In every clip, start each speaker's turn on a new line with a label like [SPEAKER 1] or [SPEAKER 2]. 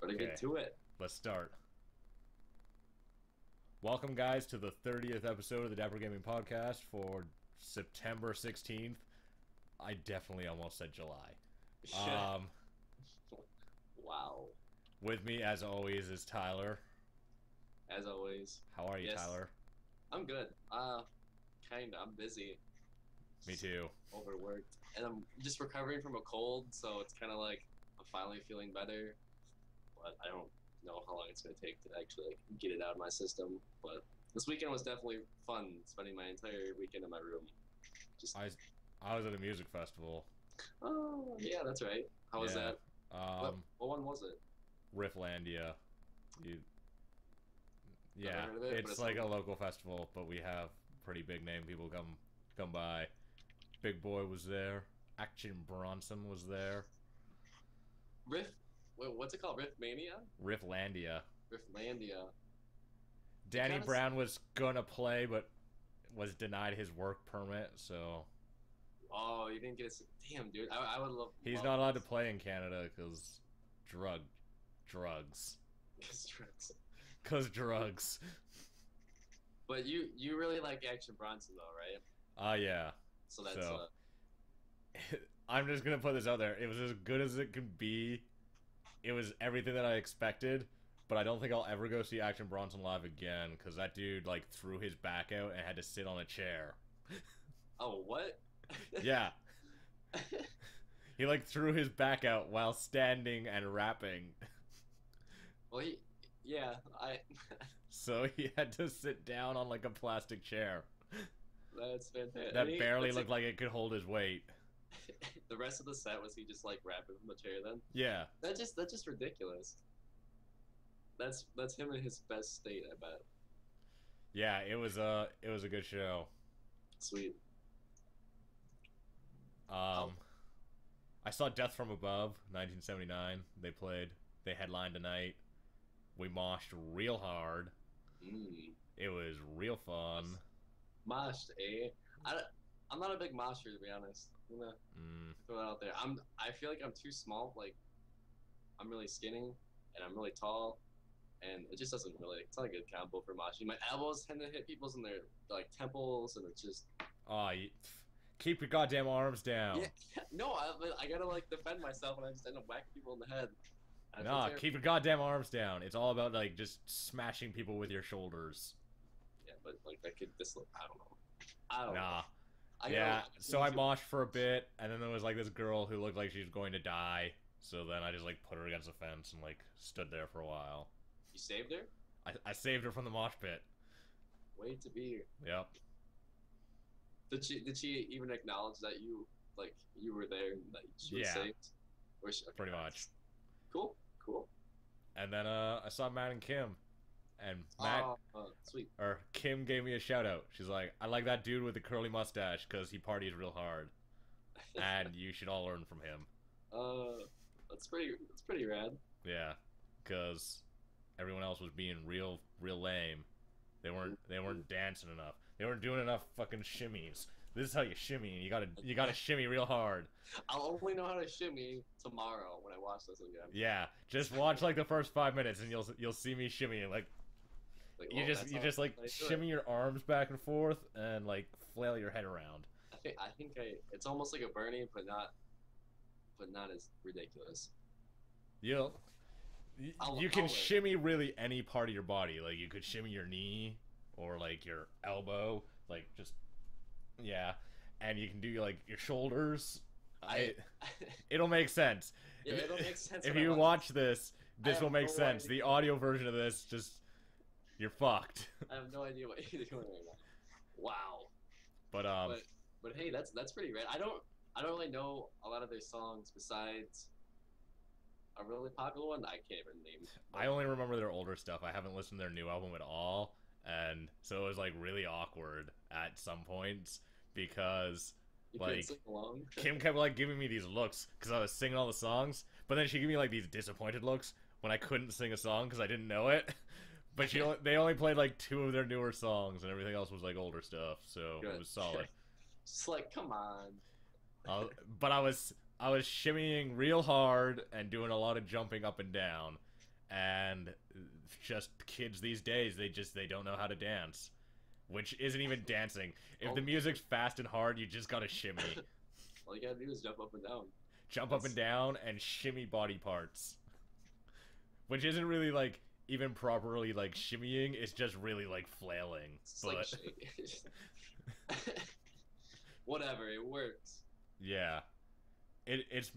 [SPEAKER 1] Better get
[SPEAKER 2] Okay,
[SPEAKER 1] to it.
[SPEAKER 2] let's start. Welcome, guys, to the 30th episode of the Dapper Gaming Podcast for September 16th. I definitely almost said July. Um,
[SPEAKER 1] Wow.
[SPEAKER 2] with me, as always, is Tyler.
[SPEAKER 1] As always.
[SPEAKER 2] How are you,
[SPEAKER 1] Yes,
[SPEAKER 2] Tyler?
[SPEAKER 1] I'm good. Kinda. I'm busy.
[SPEAKER 2] Me
[SPEAKER 1] Just
[SPEAKER 2] too.
[SPEAKER 1] overworked. And I'm just recovering from a cold, so it's kind of like I'm finally feeling better. But I don't know how long it's going to take to actually get it out of my system. But this weekend was definitely fun, spending my entire weekend in my room. Just,
[SPEAKER 2] I, I was at a music festival.
[SPEAKER 1] oh, yeah, that's right. How was
[SPEAKER 2] Yeah.
[SPEAKER 1] that? What,
[SPEAKER 2] Um,
[SPEAKER 1] what one was it?
[SPEAKER 2] Rifflandia. You,
[SPEAKER 1] Never
[SPEAKER 2] yeah,
[SPEAKER 1] heard of it, but
[SPEAKER 2] it's
[SPEAKER 1] it's
[SPEAKER 2] like a local festival, but we have pretty big name people come by. Big Boy was there. Action Bronson was there.
[SPEAKER 1] Riff. Wait, what's it called? Riffmania?
[SPEAKER 2] Rifflandia.
[SPEAKER 1] Rifflandia. It
[SPEAKER 2] Danny
[SPEAKER 1] kind of.
[SPEAKER 2] Brown was gonna play, but was denied his work permit, so
[SPEAKER 1] Oh, you didn't get it. Damn, dude. I would love
[SPEAKER 2] he's
[SPEAKER 1] love
[SPEAKER 2] not allowed to
[SPEAKER 1] this.
[SPEAKER 2] play in Canada because drug, drugs,
[SPEAKER 1] Constructs.
[SPEAKER 2] cause drugs.
[SPEAKER 1] But you really like Action Bronson though, right?
[SPEAKER 2] Yeah.
[SPEAKER 1] So that's
[SPEAKER 2] So I'm just gonna put this out there. It was as good as it could be. It was everything that I expected, but I don't think I'll ever go see Action Bronson live again because that dude like threw his back out and had to sit on a chair.
[SPEAKER 1] oh what?
[SPEAKER 2] Yeah, he like threw his back out while standing and rapping.
[SPEAKER 1] well, yeah, I
[SPEAKER 2] So he had to sit down on like a plastic chair
[SPEAKER 1] that's fantastic.
[SPEAKER 2] that barely looked like it could hold his weight.
[SPEAKER 1] The rest of the set was he just like rapping from the chair then?
[SPEAKER 2] Yeah.
[SPEAKER 1] That's just ridiculous. That's him in his best state, I bet.
[SPEAKER 2] Yeah, it was a good show.
[SPEAKER 1] Sweet. Oh,
[SPEAKER 2] Um I saw Death from Above, 1979. They headlined tonight. We moshed real hard.
[SPEAKER 1] mm.
[SPEAKER 2] It was real fun.
[SPEAKER 1] Moshed, eh? I, I'm not a big mosher to be honest. I'm gonna
[SPEAKER 2] Mm,
[SPEAKER 1] throw that out there. I feel like I'm too small. Like I'm really skinny and I'm really tall, and it just doesn't really. It's not a good combo for moshing. My elbows tend to hit people's in their like temples, and it's just
[SPEAKER 2] oh, keep your goddamn arms
[SPEAKER 1] yeah.
[SPEAKER 2] down.
[SPEAKER 1] No, I gotta like defend myself, and I just end up whacking people in the head. I feel
[SPEAKER 2] Nah,
[SPEAKER 1] terrible.
[SPEAKER 2] keep your goddamn arms down. It's all about like just smashing people with your shoulders.
[SPEAKER 1] Yeah, but like that could dislocate. I don't know. I don't know.
[SPEAKER 2] Nah.
[SPEAKER 1] I
[SPEAKER 2] Yeah,
[SPEAKER 1] gotta.
[SPEAKER 2] so I moshed for a bit, and then there was like this girl who looked like she was going to die. So then I just like put her against the fence and like stood there for a while.
[SPEAKER 1] You saved her.
[SPEAKER 2] I saved her from the mosh pit.
[SPEAKER 1] Wait to be here.
[SPEAKER 2] Yep,
[SPEAKER 1] Did she even acknowledge that you were there and that she was
[SPEAKER 2] yeah,
[SPEAKER 1] saved? Or she, okay,
[SPEAKER 2] pretty much.
[SPEAKER 1] cool, cool.
[SPEAKER 2] And then I saw Matt and Kim, and Matt
[SPEAKER 1] Oh, sweet.
[SPEAKER 2] or Kim gave me a shout out. She's like, "I like that dude with the curly mustache because he parties real hard, and you should all learn from him."
[SPEAKER 1] uh, that's pretty rad.
[SPEAKER 2] Yeah, because everyone else was being real lame. They weren't dancing enough. They weren't doing enough fucking shimmies. This is how you shimmy. And you gotta shimmy real hard.
[SPEAKER 1] I'll only know how to shimmy tomorrow when I watch this again.
[SPEAKER 2] Yeah, just watch like the first 5 minutes and you'll see me shimmy like
[SPEAKER 1] Like,
[SPEAKER 2] you
[SPEAKER 1] well,
[SPEAKER 2] just
[SPEAKER 1] that's
[SPEAKER 2] you
[SPEAKER 1] how
[SPEAKER 2] just
[SPEAKER 1] I
[SPEAKER 2] like
[SPEAKER 1] do
[SPEAKER 2] shimmy
[SPEAKER 1] it.
[SPEAKER 2] your arms back and forth and like flail your head around.
[SPEAKER 1] I think it's almost like a Bernie, but not as ridiculous.
[SPEAKER 2] You'll
[SPEAKER 1] I'll
[SPEAKER 2] you can
[SPEAKER 1] learn.
[SPEAKER 2] shimmy really any part of your body. Like you could shimmy your knee or like your elbow, like just yeah, and you can do like your shoulders.
[SPEAKER 1] I,
[SPEAKER 2] I It'll make sense.
[SPEAKER 1] yeah, it'll make sense
[SPEAKER 2] If
[SPEAKER 1] when I
[SPEAKER 2] you
[SPEAKER 1] watch
[SPEAKER 2] watch this,
[SPEAKER 1] I
[SPEAKER 2] this will
[SPEAKER 1] have
[SPEAKER 2] make
[SPEAKER 1] no
[SPEAKER 2] sense.
[SPEAKER 1] idea.
[SPEAKER 2] The audio version of this, just you're fucked.
[SPEAKER 1] I have no idea what you're doing right now. Wow.
[SPEAKER 2] But
[SPEAKER 1] But but hey, that's pretty rad. I don't really know a lot of their songs besides a really popular one that I can't even name.
[SPEAKER 2] I
[SPEAKER 1] But
[SPEAKER 2] only remember their older stuff. I haven't listened to their new album at all, and so it was like really awkward at some points because
[SPEAKER 1] you couldn't
[SPEAKER 2] like
[SPEAKER 1] sing along.
[SPEAKER 2] Kim kept like giving me these looks because I was singing all the songs, but then she gave me like these disappointed looks when I couldn't sing a song because I didn't know it. But they only played like two of their newer songs, and everything else was like older stuff, so it
[SPEAKER 1] Good.
[SPEAKER 2] was solid.
[SPEAKER 1] Just like, come on.
[SPEAKER 2] But I was I was shimmying real hard and doing a lot of jumping up and down, and just kids these days, they don't know how to dance, which isn't even dancing. If the music's fast and hard, you just gotta shimmy.
[SPEAKER 1] All you gotta do is jump up and down.
[SPEAKER 2] Jump up and down and shimmy body parts, which isn't really like even properly like shimmying. It's just really like flailing.
[SPEAKER 1] It's
[SPEAKER 2] but
[SPEAKER 1] like whatever, it works.
[SPEAKER 2] yeah, it's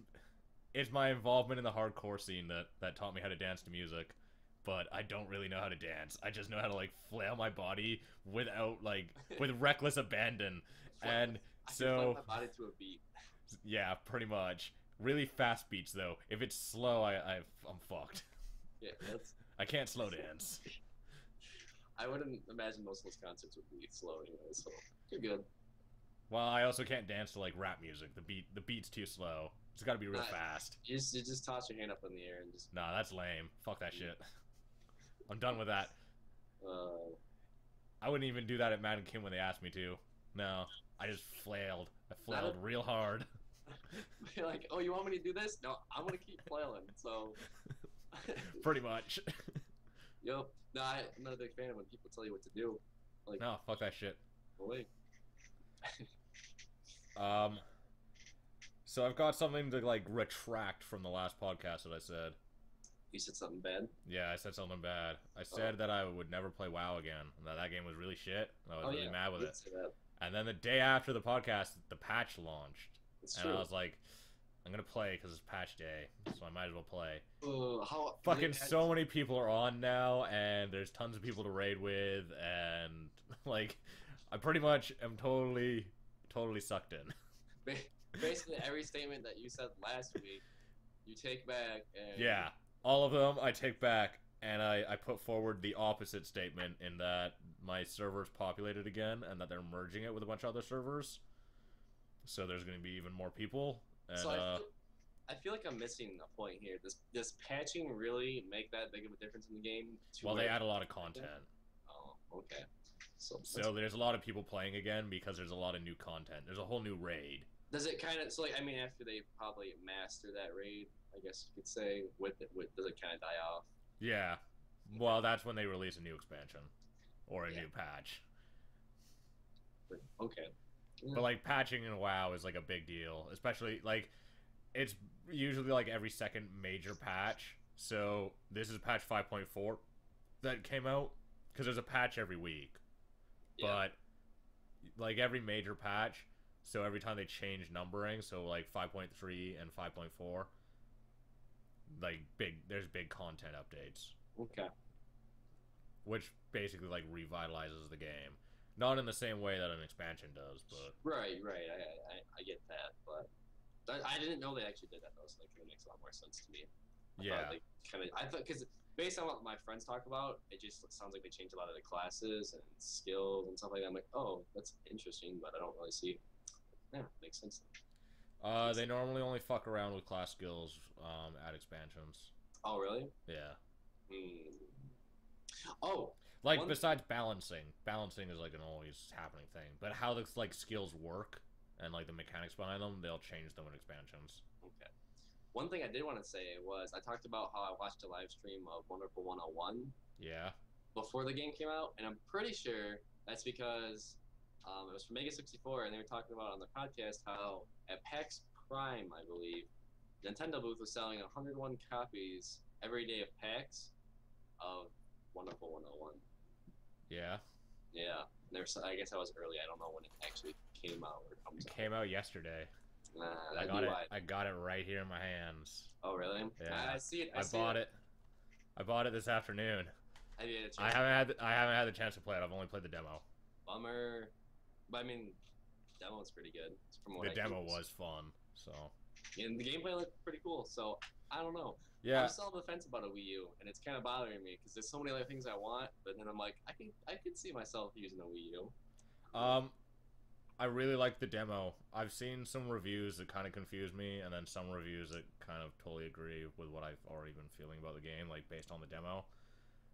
[SPEAKER 2] my involvement in the hardcore scene that taught me how to dance to music. But I don't really know how to dance. I just know how to like flail my body without like with reckless abandon. And so
[SPEAKER 1] I can flail my body to a beat.
[SPEAKER 2] Yeah, pretty much. Really fast beats though. If it's slow, I'm fucked.
[SPEAKER 1] Yeah, that's.
[SPEAKER 2] I can't slow dance.
[SPEAKER 1] I wouldn't imagine most of those concerts would be slow anyway, so you're good.
[SPEAKER 2] Well, I also can't dance to like rap music. The beat's too slow. It's got to be real fast.
[SPEAKER 1] You just toss your hand up in the air and just.
[SPEAKER 2] Nah, that's lame. Fuck that shit. I'm done with that. I wouldn't even do that at Mad and Kim when they asked me to. No, I just flailed. I flailed real hard.
[SPEAKER 1] You're like, oh, you want me to do this? No, I'm gonna keep flailing. So.
[SPEAKER 2] Pretty much.
[SPEAKER 1] Yo, no, I'm not a big fan of when people tell you what to do. Like,
[SPEAKER 2] no, fuck that shit.
[SPEAKER 1] Oh, wait.
[SPEAKER 2] So I've got something to like retract from the last podcast that I said.
[SPEAKER 1] You said something bad?
[SPEAKER 2] Yeah, I said something bad. I said that I would never play WoW again. That game was really shit. And I was really mad with it. And then the day after the podcast, the patch launched.
[SPEAKER 1] It's
[SPEAKER 2] and
[SPEAKER 1] true.
[SPEAKER 2] I was like, I'm gonna play because it's patch day, so I might as well play.
[SPEAKER 1] How
[SPEAKER 2] Fucking so many people are on now, and there's tons of people to raid with, and like, I pretty much am totally sucked in.
[SPEAKER 1] Basically, every statement that you said last week, you take back. And...
[SPEAKER 2] Yeah, all of them I take back, and I put forward the opposite statement in that my server's populated again, and that they're merging it with a bunch of other servers. So there's going to be even more people. And,
[SPEAKER 1] so I feel like I'm missing a point here. Does patching really make that big of a difference in the game?
[SPEAKER 2] Well, they add a lot of content.
[SPEAKER 1] Oh, okay. So
[SPEAKER 2] there's a lot of people playing again because there's a lot of new content. There's a whole new raid.
[SPEAKER 1] Does it kind of I mean, after they probably master that raid, I guess you could say, does it kind of die off?
[SPEAKER 2] Yeah. Well, that's when they release a new expansion or a new patch.
[SPEAKER 1] Okay.
[SPEAKER 2] But like patching in WoW is like a big deal, especially like it's usually like every second major patch. So this is patch 5.4 that came out because there's a patch every week. Yeah. But like every major patch, so every time they change numbering, so like 5.3 and 5.4, like there's big content updates.
[SPEAKER 1] Okay.
[SPEAKER 2] Which basically like revitalizes the game. Not in the same way that an expansion does, but
[SPEAKER 1] right. I get that, but I didn't know they actually did that though, so that makes a lot more sense to me. I thought because based on what my friends talk about, it just sounds like they changed a lot of the classes and skills and stuff like that. I'm like, oh, that's interesting, but I don't really see. Yeah, makes sense.
[SPEAKER 2] They normally only fuck around with class skills at expansions.
[SPEAKER 1] Oh, really?
[SPEAKER 2] Yeah.
[SPEAKER 1] Oh.
[SPEAKER 2] Like, besides balancing is like an always happening thing. But how the like skills work and like the mechanics behind them, they'll change them in expansions.
[SPEAKER 1] Okay. One thing I did want to say was I talked about how I watched a live stream of Wonderful 101.
[SPEAKER 2] Yeah.
[SPEAKER 1] Before the game came out, and I'm pretty sure that's because it was from Mega 64, and they were talking about on the podcast how at PAX Prime, I believe, Nintendo booth was selling 101 copies every day of PAX of Wonderful 101.
[SPEAKER 2] Yeah.
[SPEAKER 1] Yeah. I guess I was early. I don't know when it actually came out or comes out.
[SPEAKER 2] It came out yesterday. I got it right here in my hands.
[SPEAKER 1] Oh, really?
[SPEAKER 2] Yeah.
[SPEAKER 1] I see it.
[SPEAKER 2] I bought it. I bought it this afternoon.
[SPEAKER 1] Have you had a chance?
[SPEAKER 2] I haven't had the chance to play it. I've only played the demo.
[SPEAKER 1] Bummer. But I mean, the demo was pretty good.
[SPEAKER 2] The demo was fun. So.
[SPEAKER 1] And the gameplay looked pretty cool. So I don't know.
[SPEAKER 2] Yeah.
[SPEAKER 1] I'm still on the fence about a Wii U, and it's kind of bothering me because there's so many other things I want, but then I'm like, I could see myself using a Wii U.
[SPEAKER 2] I really like the demo. I've seen some reviews that kind of confuse me, and then some reviews that kind of totally agree with what I've already been feeling about the game, like based on the demo.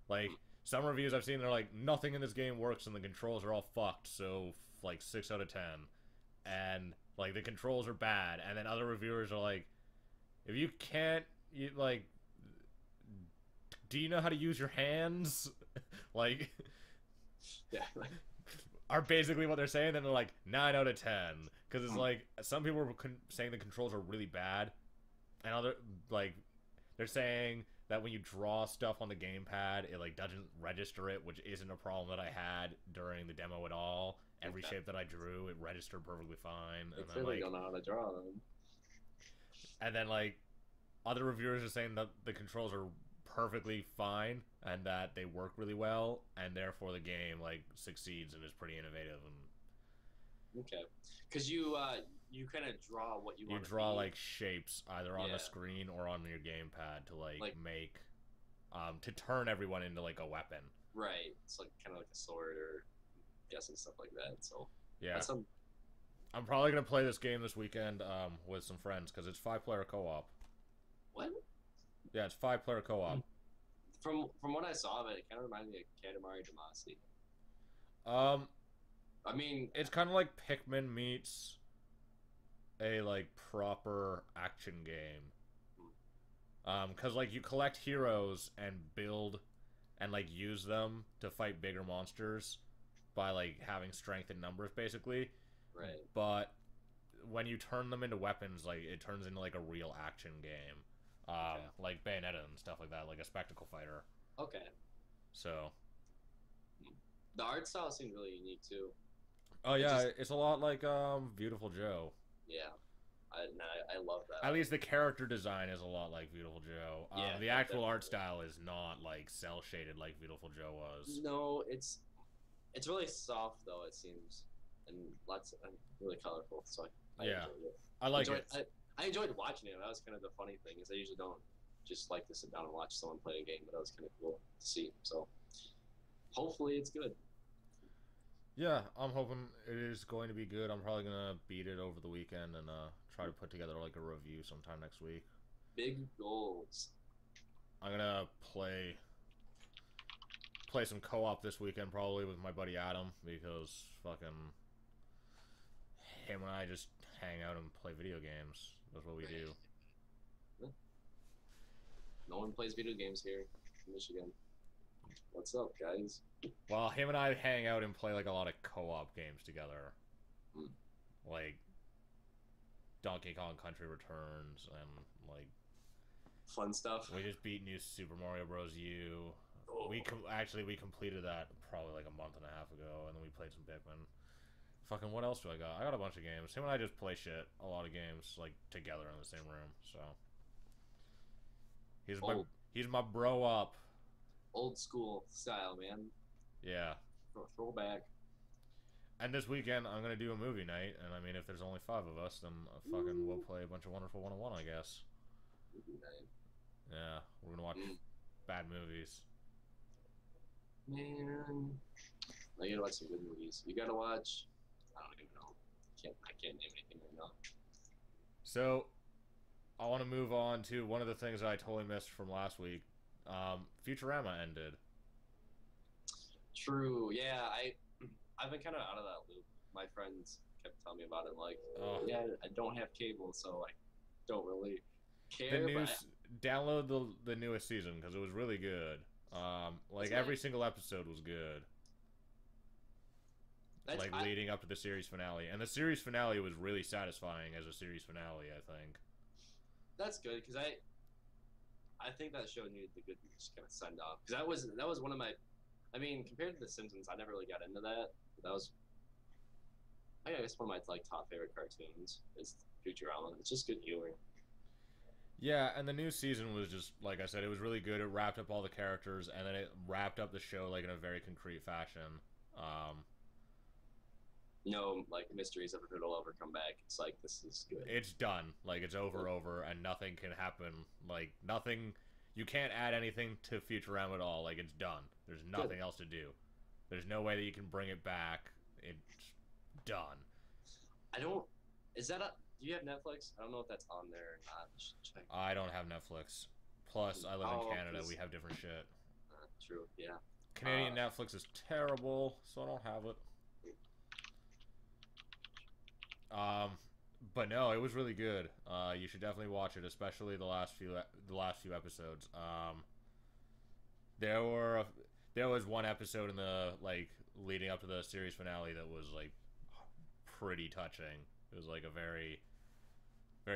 [SPEAKER 2] Like some reviews I've seen, they're like, nothing in this game works, and the controls are all fucked. So like 6 out of 10, and Like the controls are bad, and then other reviewers are like, if you can't, you like, do you know how to use your hands? Like,
[SPEAKER 1] Yeah.
[SPEAKER 2] are basically what they're saying. Then they're like 9 out of 10 because it's like some people were saying the controls are really bad, and other like they're saying that when you draw stuff on the gamepad, it like doesn't register it, which isn't a problem that I had during the demo at all. Every shape that I drew, it registered perfectly fine.
[SPEAKER 1] They
[SPEAKER 2] And then
[SPEAKER 1] clearly
[SPEAKER 2] like,
[SPEAKER 1] don't know how to draw them.
[SPEAKER 2] and then like other reviewers are saying that the controls are perfectly fine and that they work really well, and therefore the game like succeeds and is pretty innovative. And
[SPEAKER 1] Okay, because you kind of draw what you
[SPEAKER 2] you
[SPEAKER 1] want.
[SPEAKER 2] draw like shapes either on
[SPEAKER 1] Yeah.
[SPEAKER 2] the screen or on your gamepad to
[SPEAKER 1] Like-
[SPEAKER 2] make to turn everyone into like a weapon.
[SPEAKER 1] Right. It's like kind of like a sword or I'm guessing stuff like that. So
[SPEAKER 2] Yeah,
[SPEAKER 1] that's some.
[SPEAKER 2] I'm probably gonna play this game this weekend with some friends because it's 5-player co-op.
[SPEAKER 1] What?
[SPEAKER 2] Yeah, it's 5-player co-op.
[SPEAKER 1] From what I saw of it, it kind of reminded me of Katamari Damacy. I mean,
[SPEAKER 2] It's kind of like Pikmin meets a like proper action game. Cause like you collect heroes and build and like use them to fight bigger monsters by like having strength in numbers basically.
[SPEAKER 1] right.
[SPEAKER 2] But when you turn them into weapons, like it turns into like a real action game.
[SPEAKER 1] Okay.
[SPEAKER 2] Like Bayonetta and stuff like that, like a spectacle fighter.
[SPEAKER 1] Okay.
[SPEAKER 2] So
[SPEAKER 1] The art style seemed really unique too.
[SPEAKER 2] oh yeah,
[SPEAKER 1] just-
[SPEAKER 2] it's a lot like Beautiful Joe.
[SPEAKER 1] Yeah. I love that.
[SPEAKER 2] At least the character design is a lot like Beautiful Joe.
[SPEAKER 1] Yeah,
[SPEAKER 2] The actual art
[SPEAKER 1] definitely.
[SPEAKER 2] style is not like cell shaded like Beautiful Joe was.
[SPEAKER 1] No, it's really soft though. It seems, and lots and really colorful. So I
[SPEAKER 2] Yeah.
[SPEAKER 1] enjoyed it.
[SPEAKER 2] I like
[SPEAKER 1] enjoyed,
[SPEAKER 2] it.
[SPEAKER 1] I enjoyed watching it. That was kind of the funny thing is I usually don't just like to sit down and watch someone play a game, but that was kind of cool to see. So hopefully it's good.
[SPEAKER 2] Yeah, I'm hoping it is going to be good. I'm probably gonna beat it over the weekend and try to put together like a review sometime next week.
[SPEAKER 1] Big goals.
[SPEAKER 2] I'm gonna play some co-op this weekend probably with my buddy Adam because fucking him and I just hang out and play video games. That's what we do.
[SPEAKER 1] No one plays video games here in Michigan. What's up, guys?
[SPEAKER 2] Well, him and I hang out and play like a lot of co-op games together.
[SPEAKER 1] Hmm.
[SPEAKER 2] Like Donkey Kong Country Returns and like
[SPEAKER 1] Fun stuff.
[SPEAKER 2] we just beat New Super Mario Bros. U.
[SPEAKER 1] Oh.
[SPEAKER 2] We completed that probably like a month and a half ago, and then we played some Pikmin. Fucking what else do I got? I got a bunch of games. Him and I just play a lot of games like together in the same room. So he's my bro up.
[SPEAKER 1] Old school style, man.
[SPEAKER 2] Yeah.
[SPEAKER 1] Throwback.
[SPEAKER 2] And this weekend I'm gonna do a movie night, and I mean if there's only 5 of us, then fucking we'll play a bunch of Wonderful 101, I guess. Yeah, we're gonna watch bad movies.
[SPEAKER 1] Man, you gotta watch some good movies. You gotta watch. I don't even know. I can't name anything right now.
[SPEAKER 2] So, I want to move on to one of the things I totally missed from last week. Futurama ended.
[SPEAKER 1] True. Yeah, I've been kind of out of that loop. My friends kept telling me about it. Like,
[SPEAKER 2] Oh.
[SPEAKER 1] yeah, I don't have cable, so I don't really
[SPEAKER 2] The
[SPEAKER 1] care.
[SPEAKER 2] news. Download the newest season because it was really good. Like
[SPEAKER 1] That's
[SPEAKER 2] every
[SPEAKER 1] nice.
[SPEAKER 2] single episode was good. Like leading up to the series finale, and the series finale was really satisfying as a series finale. I think.
[SPEAKER 1] That's good because I think that show needed the good just kind of send off because that was one of my. I mean, compared to The Simpsons, I never really got into that. But that was, I guess, one of my like top favorite cartoons is Futurama. It's just good humor.
[SPEAKER 2] Yeah, and the new season was just like I said, it was really good. It wrapped up all the characters, and then it wrapped up the show like in a very concrete fashion.
[SPEAKER 1] No, like mysteries of it'll ever come back. It's like this is good.
[SPEAKER 2] It's done. Like it's over, and nothing can happen. Like nothing. You can't add anything to Futurama at all. Like it's done. There's nothing else to do. There's no way that you can bring it back. It's done.
[SPEAKER 1] I don't. Is that a? Do you have Netflix? I don't know if that's on there or not. I should check.
[SPEAKER 2] I don't have Netflix. Plus, I live
[SPEAKER 1] Oh,
[SPEAKER 2] in Canada.
[SPEAKER 1] 'cause-
[SPEAKER 2] We have different shit.
[SPEAKER 1] True. Yeah.
[SPEAKER 2] Canadian Netflix is terrible, so I don't have it. But no, it was really good. You should definitely watch it, especially the last few episodes. There were there was one episode in the like leading up to the series finale that was like pretty touching. It was like a very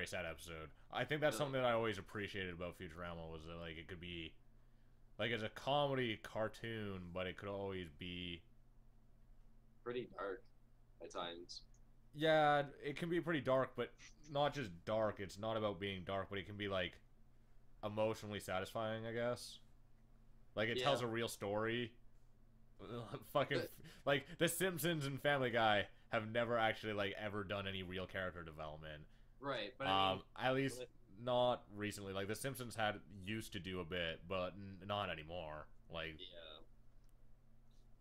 [SPEAKER 2] sad episode. I think that's something that I always appreciated about Futurama was that like it could be like it's a comedy cartoon, but it could always be
[SPEAKER 1] Pretty dark at times.
[SPEAKER 2] yeah, it can be pretty dark, but not just dark. It's not about being dark, but it can be like emotionally satisfying, I guess. Like it tells
[SPEAKER 1] Yeah.
[SPEAKER 2] a real story. Fucking
[SPEAKER 1] But,
[SPEAKER 2] like The Simpsons and Family Guy have never actually like ever done any real character development.
[SPEAKER 1] right, but I mean,
[SPEAKER 2] At least
[SPEAKER 1] but-
[SPEAKER 2] not recently. Like The Simpsons had used to do a bit, but not anymore. Like
[SPEAKER 1] yeah.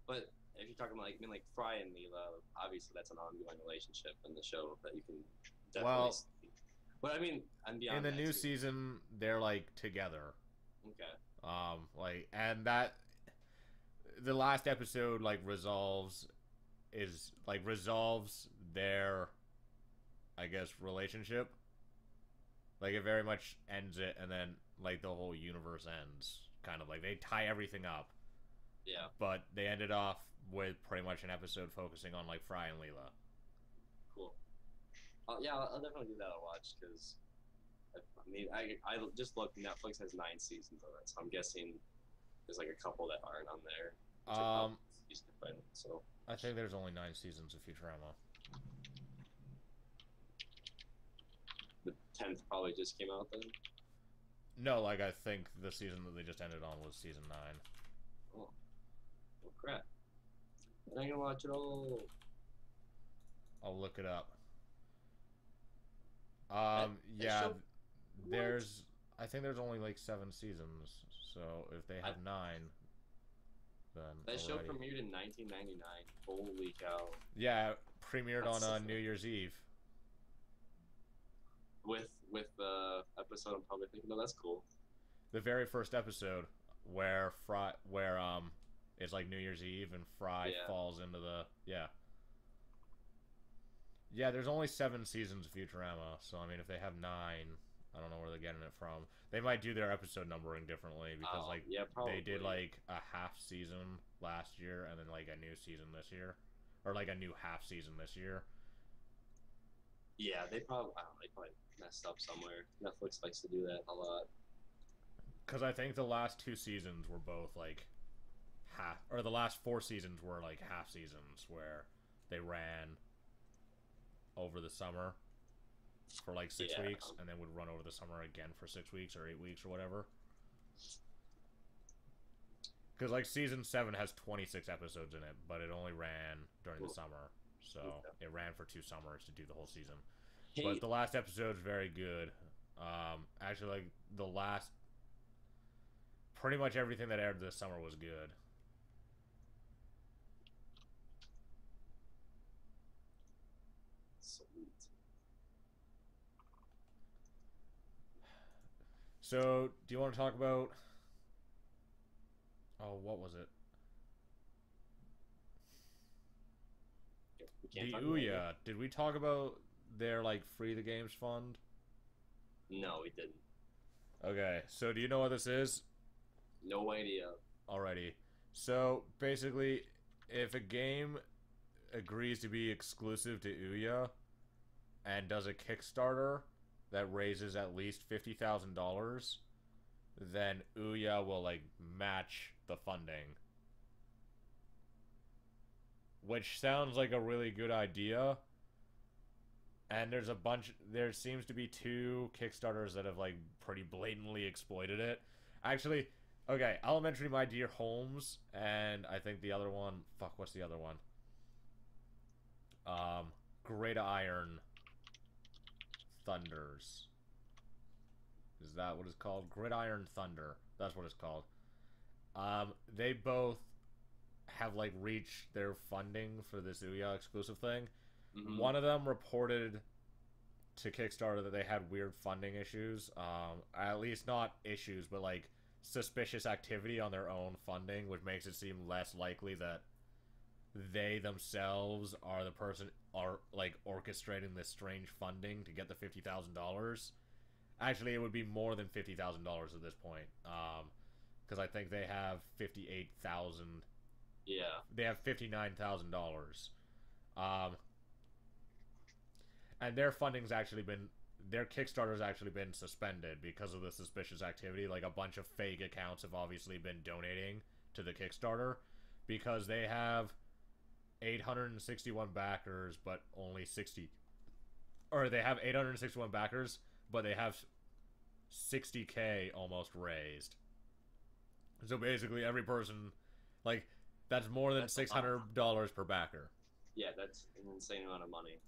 [SPEAKER 1] But if you're talking about like, I mean, like Fry and Leela, obviously that's an ongoing relationship in the show that you can definitely
[SPEAKER 2] Well,
[SPEAKER 1] see. But I mean, and beyond
[SPEAKER 2] in the
[SPEAKER 1] that
[SPEAKER 2] new
[SPEAKER 1] too.
[SPEAKER 2] season, they're like together.
[SPEAKER 1] Okay.
[SPEAKER 2] Like and that the last episode like resolves their I guess relationship. Like it very much ends it and then like the whole universe ends. Kind of like they tie everything up.
[SPEAKER 1] Yeah.
[SPEAKER 2] But they ended off with pretty much an episode focusing on like Fry and Leela.
[SPEAKER 1] Cool. Yeah, I'll definitely give that a watch because I mean, I just looked. Netflix has 9 seasons of it, so I'm guessing there's like a couple that aren't on there. Which are probably easy to find. So
[SPEAKER 2] I think there's only 9 seasons of Futurama.
[SPEAKER 1] the 10th probably just came out then.
[SPEAKER 2] No, like I think the season that they just ended on was season 9.
[SPEAKER 1] Oh, well, crap! And I can watch it all.
[SPEAKER 2] I'll look it up.
[SPEAKER 1] That
[SPEAKER 2] Yeah,
[SPEAKER 1] show-
[SPEAKER 2] there's. I think there's only like 7 seasons. So if they have 9, then
[SPEAKER 1] That show
[SPEAKER 2] already.
[SPEAKER 1] premiered in 1999. Holy cow!
[SPEAKER 2] Yeah, premiered
[SPEAKER 1] That's
[SPEAKER 2] on
[SPEAKER 1] so
[SPEAKER 2] New Year's Eve.
[SPEAKER 1] With the episode, I'm probably thinking, oh, that's cool.
[SPEAKER 2] The very first episode where it's like New Year's Eve and Fry
[SPEAKER 1] Yeah.
[SPEAKER 2] falls into the yeah. There's only 7 seasons of Futurama, so I mean, if they have 9, I don't know where they're getting it from. They might do their episode numbering differently because like
[SPEAKER 1] yeah, probably.
[SPEAKER 2] they did like a half season last year and then like a new season this year, or like a new half season this year.
[SPEAKER 1] Yeah, they probably. I don't know, they probably messed up somewhere. Netflix likes to do that a lot.
[SPEAKER 2] Because I think the last 2 seasons were both like half, or the last 4 seasons were like half seasons where they ran over the summer for like 6 weeks and then would run over the summer again for 6 weeks or 8 weeks or whatever. Because like season 7 has 26 episodes in it, but it only ran during the summer, so it ran for 2 summers to do the whole season.
[SPEAKER 1] Hey,
[SPEAKER 2] But the last episode's very good. Actually, like the last, pretty much everything that aired this summer was good.
[SPEAKER 1] sweet.
[SPEAKER 2] So, do you want to talk about? Oh, what was it?
[SPEAKER 1] We can't
[SPEAKER 2] The
[SPEAKER 1] talk about it.
[SPEAKER 2] Ouya. Did we talk about their like free the games fund?
[SPEAKER 1] No, we didn't.
[SPEAKER 2] Okay, so do you know what this is?
[SPEAKER 1] No idea.
[SPEAKER 2] Already. So basically, if a game agrees to be exclusive to Ouya and does a Kickstarter that raises at least $50,000, then Ouya will like match the funding. Which sounds like a really good idea. And there seems to be 2 Kickstarters that have like pretty blatantly exploited it. Actually, okay, Elementary My Dear Holmes, and I think the other one, fuck, what's the other one? Great Iron Thunders. Is that what it's called? Gridiron Thunder. That's what it's called. They both have like reached their funding for this Ouya exclusive thing.
[SPEAKER 1] Mhm.
[SPEAKER 2] One of them reported to Kickstarter that they had weird funding issues. At least not issues, but like suspicious activity on their own funding, which makes it seem less likely that they themselves are the person are like orchestrating this strange funding to get the $50,000. Actually, it would be more than $50,000 at this point. Because I think they have 58,000.
[SPEAKER 1] Yeah.
[SPEAKER 2] They have $59,000. Um, and their funding's actually been their Kickstarter's actually been suspended because of the suspicious activity. Like a bunch of fake accounts have obviously been donating to the Kickstarter because they have 861 backers, but only 60, or they have 861 backers, but they have 60K almost raised. So basically, every person, like, that's more than $600 per backer.
[SPEAKER 1] Yeah, that's an insane amount of money.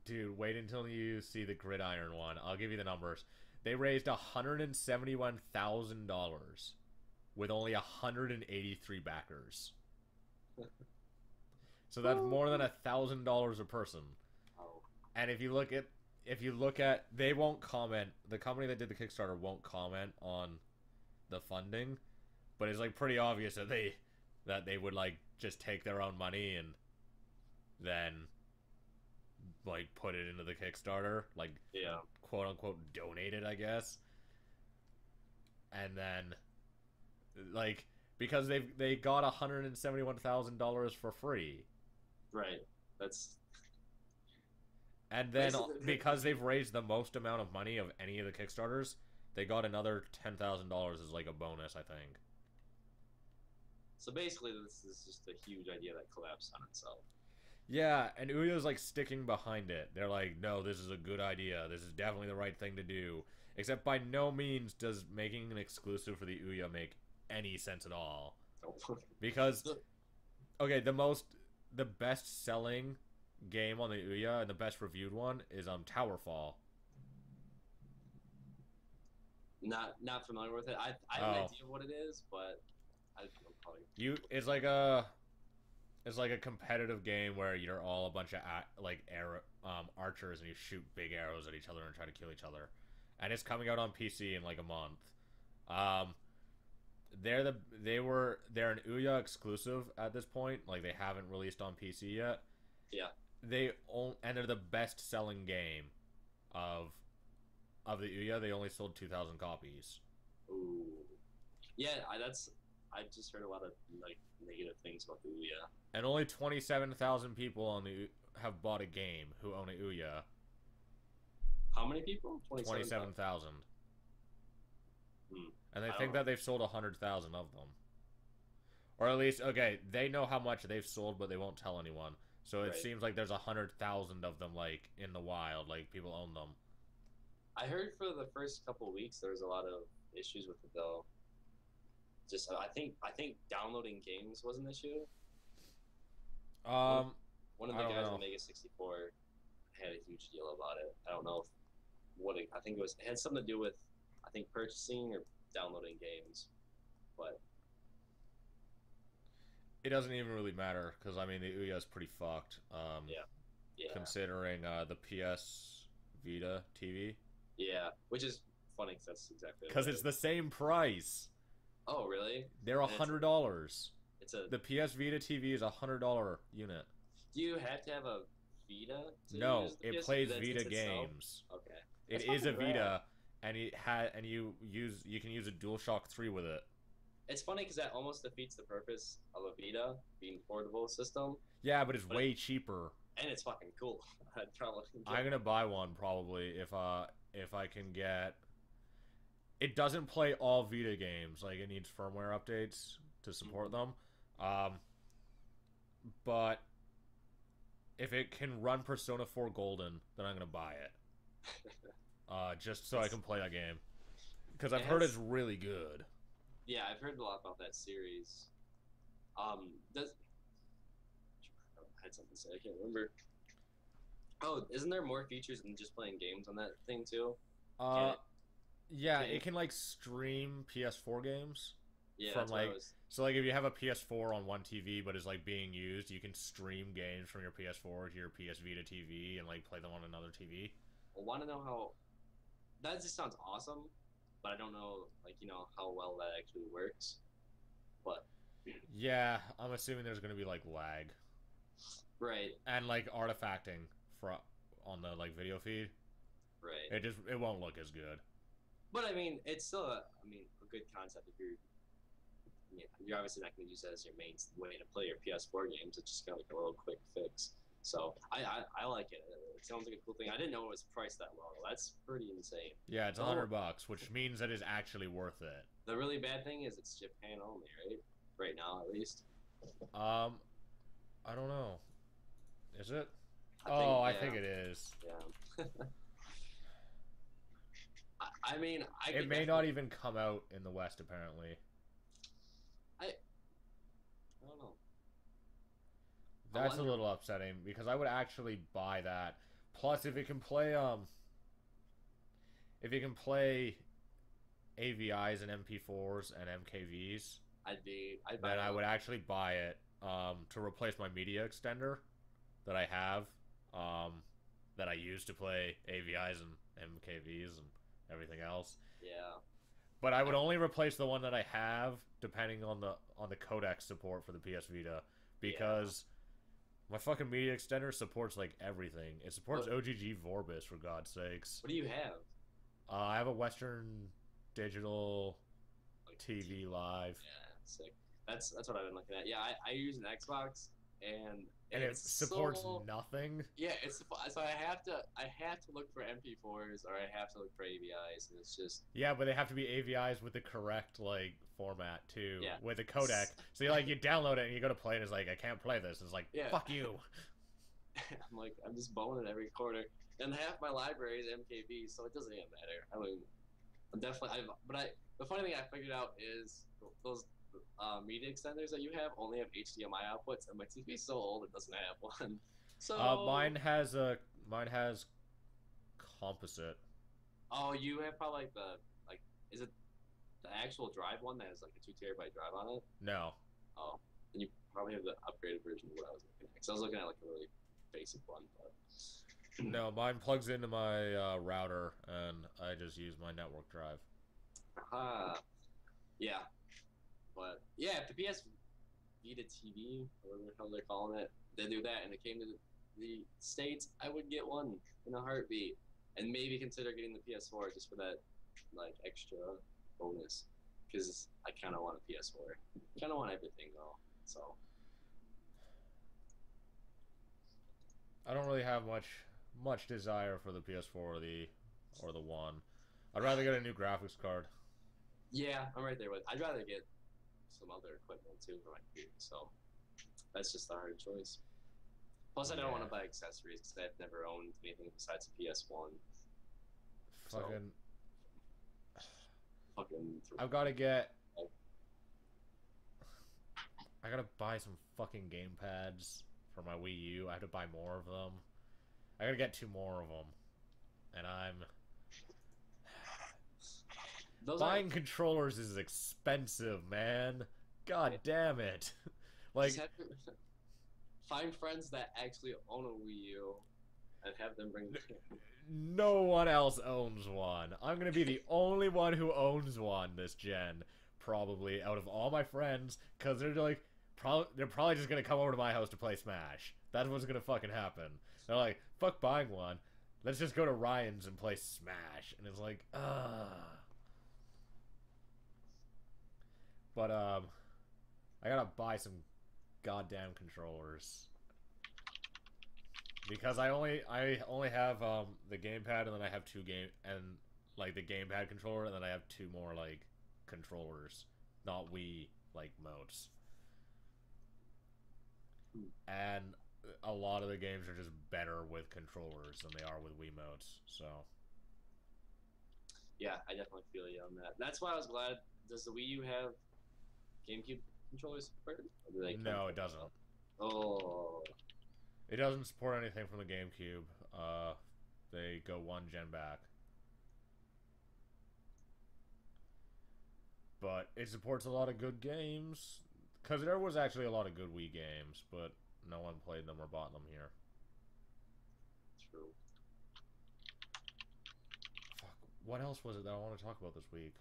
[SPEAKER 2] Dude, wait until you see the Gridiron one. I'll give you the numbers. They raised $171,000 with only 183 backers. So that's more than $1,000 a person.
[SPEAKER 1] Oh.
[SPEAKER 2] And if you look at, they won't comment. The company that did the Kickstarter won't comment on the funding, but it's like pretty obvious that they would like just take their own money and then like put it into the Kickstarter, like,
[SPEAKER 1] yeah,
[SPEAKER 2] quote unquote donate it, I guess. And then like because they got $171,000 for free.
[SPEAKER 1] Right. That's
[SPEAKER 2] And then because they've raised the most amount of money of any of the Kickstarters, they got another $10,000 as like a bonus, I think.
[SPEAKER 1] So basically, this is just a huge idea that collapsed on itself.
[SPEAKER 2] Yeah, and Ouya's like sticking behind it. They're like, no, this is a good idea. This is definitely the right thing to do. Except by no means does making an exclusive for the Ouya make any sense at all. Because, okay, the best selling game on the Ouya and the best reviewed one is Towerfall.
[SPEAKER 1] Not familiar with it. I have an idea of what it is, but I'm probably
[SPEAKER 2] it's like a competitive game where you're all a bunch of archers and you shoot big arrows at each other and try to kill each other. And it's coming out on PC in like a month. They're an Ouya exclusive at this point. Like they haven't released on PC yet.
[SPEAKER 1] Yeah.
[SPEAKER 2] They're the best selling game of the Ouya. They only sold 2,000 copies.
[SPEAKER 1] Ooh. Yeah, I just heard a lot of like negative things about the Ouya.
[SPEAKER 2] And only 27,000 people have bought a game who own a Ouya.
[SPEAKER 1] How many people?
[SPEAKER 2] 27,000. And they think that they've sold 100,000 of them. Or at least, okay, they know how much they've sold, but they won't tell anyone. So it seems like there's 100,000 of them, like, in the wild. Like, people own them.
[SPEAKER 1] I heard for the first couple of weeks there was a lot of issues with it, though. Just, I think downloading games was an issue. One of the guys at Mega 64 had a huge deal about it. I don't know I think it had something to do with, I think, purchasing or downloading games, but
[SPEAKER 2] it doesn't even really matter because I mean the Ouya is pretty fucked.
[SPEAKER 1] Yeah.
[SPEAKER 2] Considering the PS Vita TV.
[SPEAKER 1] Yeah, which is funny because that's exactly
[SPEAKER 2] because it's the same price.
[SPEAKER 1] Oh really?
[SPEAKER 2] They're $100.
[SPEAKER 1] The
[SPEAKER 2] PS Vita TV is $100 unit.
[SPEAKER 1] Do you have to have a Vita?
[SPEAKER 2] No, it plays Vita games.
[SPEAKER 1] Okay.
[SPEAKER 2] It is a Vita, and you can use a DualShock 3 with it.
[SPEAKER 1] It's funny because that almost defeats the purpose of a Vita being a portable system.
[SPEAKER 2] Yeah, but it's way cheaper.
[SPEAKER 1] And it's fucking cool.
[SPEAKER 2] I'm gonna buy one probably if I can get. It doesn't play all Vita games. Like it needs firmware updates to support them. But if it can run Persona 4 Golden, then I'm gonna buy it. Just so I can play that game. Because I've heard it's really good.
[SPEAKER 1] Yeah, I've heard a lot about that series. I had something to say, I can't remember. Oh, isn't there more features than just playing games on that thing too?
[SPEAKER 2] Yeah, it can like stream PS4 games.
[SPEAKER 1] Yeah,
[SPEAKER 2] from like so like if you have a PS4 on one TV but is like being used, you can stream games from your PS4 to your PS Vita TV and like play them on another TV.
[SPEAKER 1] I want to know how. That just sounds awesome, but I don't know how well that actually works. But
[SPEAKER 2] yeah, I'm assuming there's gonna be like lag.
[SPEAKER 1] Right,
[SPEAKER 2] and like artifacting from on the like video feed.
[SPEAKER 1] right.
[SPEAKER 2] It won't look as good.
[SPEAKER 1] But I mean, it's still a good concept if you're. I mean, you're obviously not going to use that as your main way to play your PS4 games. It's just kind of like a little quick fix. So I like it. It sounds like a cool thing. I didn't know it was priced that low. That's pretty insane.
[SPEAKER 2] Yeah, it's
[SPEAKER 1] Oh,
[SPEAKER 2] $100, which means that it's actually worth it.
[SPEAKER 1] the really bad thing is it's Japan only, right? Right now, at least.
[SPEAKER 2] Um, I don't know. Is it? I think
[SPEAKER 1] Yeah,
[SPEAKER 2] it is.
[SPEAKER 1] yeah. I mean, I
[SPEAKER 2] It
[SPEAKER 1] could
[SPEAKER 2] may not
[SPEAKER 1] definitely.
[SPEAKER 2] even come out in the West, apparently.
[SPEAKER 1] I don't know. I
[SPEAKER 2] That's a
[SPEAKER 1] wonder.
[SPEAKER 2] little upsetting because I would actually buy that. Plus, if it can play AVIs and MP4s and MKVs,
[SPEAKER 1] I'd buy
[SPEAKER 2] then I
[SPEAKER 1] one.
[SPEAKER 2] would actually buy it to replace my media extender that I have, um, that I use to play AVIs and MKVs and everything else.
[SPEAKER 1] Yeah.
[SPEAKER 2] But I would
[SPEAKER 1] I,
[SPEAKER 2] only replace the one that I have depending on the codec support for the PS Vita
[SPEAKER 1] yeah.
[SPEAKER 2] because my fucking media extender supports like everything. It supports
[SPEAKER 1] What
[SPEAKER 2] OGG Vorbis for God's sakes.
[SPEAKER 1] What do you have?
[SPEAKER 2] I have a Western Digital
[SPEAKER 1] Like
[SPEAKER 2] TV Live,
[SPEAKER 1] Yeah, sick. That's what I've been looking at. Yeah, I use an Xbox, and
[SPEAKER 2] and it
[SPEAKER 1] it's
[SPEAKER 2] supports
[SPEAKER 1] so
[SPEAKER 2] nothing.
[SPEAKER 1] yeah. It's so I have to look for MP4s or I have to look for AVIs, and it's just
[SPEAKER 2] Yeah, but they have to be AVIs with the correct like format too,
[SPEAKER 1] yeah,
[SPEAKER 2] with a codec. So you download it and you go to play it. And it's like I can't play this. It's like
[SPEAKER 1] yeah.
[SPEAKER 2] fuck you.
[SPEAKER 1] I'm just boning every corner, and half my library is MKB, so it doesn't even matter. I mean, I'm definitely the funny thing I figured out is those media extenders that you have only have HDMI outputs, and my TV is so old it doesn't have one.
[SPEAKER 2] Uh,
[SPEAKER 1] So,
[SPEAKER 2] mine has a mine has composite.
[SPEAKER 1] oh, you have probably like is it the actual drive one that has like a 2 terabyte drive on it?
[SPEAKER 2] No,
[SPEAKER 1] Oh, then you probably have the upgraded version of what I was looking at. Because I was looking at like a really basic one, but
[SPEAKER 2] no, mine plugs into my router and I just use my network drive.
[SPEAKER 1] ah, yeah, but yeah, if the PS Vita TV, or whatever the hell they're calling it, they do that, and it came to the states, I would get one in a heartbeat, and maybe consider getting the PS4 just for that like extra bonus, because I kind of want a PS4. Kind of want everything though, so
[SPEAKER 2] I don't really have much desire for the PS4 or the One. I'd rather get a new graphics card.
[SPEAKER 1] yeah, I'm right there with. I'd rather get some other equipment too for my computer, so that's just the hard choice. Plus, I don't want
[SPEAKER 2] Yeah,
[SPEAKER 1] to buy accessories because I've never owned anything besides a PS1. So
[SPEAKER 2] fucking.
[SPEAKER 1] fucking
[SPEAKER 2] I've got to get. I gotta buy some fucking game pads for my Wii U. I have to buy more of them. I gotta get two more of them, and I'm
[SPEAKER 1] those are
[SPEAKER 2] buying controllers is expensive, man. God
[SPEAKER 1] yeah,
[SPEAKER 2] damn it!
[SPEAKER 1] just
[SPEAKER 2] Like,
[SPEAKER 1] have to find friends that actually own a Wii U and have them bring.
[SPEAKER 2] no one else owns one. I'm gonna be the only one who owns one this gen, probably out of all my friends, because they're probably just gonna come over to my house to play Smash. That's what's gonna fucking happen. They're like, fuck buying one. Let's just go to Ryan's and play Smash. And it's like, But I gotta buy some goddamn controllers because I only have the gamepad and then I have two game and like the gamepad controller and then I have two more like controllers, not Wii like modes. And a lot of the games are just better with controllers than they are with Wii modes. So
[SPEAKER 1] Yeah, I definitely feel you on that. That's why I was glad. Does the Wii U have GameCube controllers support, or do they come
[SPEAKER 2] no,
[SPEAKER 1] from?
[SPEAKER 2] it doesn't.
[SPEAKER 1] Oh,
[SPEAKER 2] It doesn't support anything from the GameCube. They go one gen back. But it supports a lot of good games. Because there was actually a lot of good Wii games, but no one played them or bought them here.
[SPEAKER 1] true.
[SPEAKER 2] Fuck, what else was it that I want to talk about this week?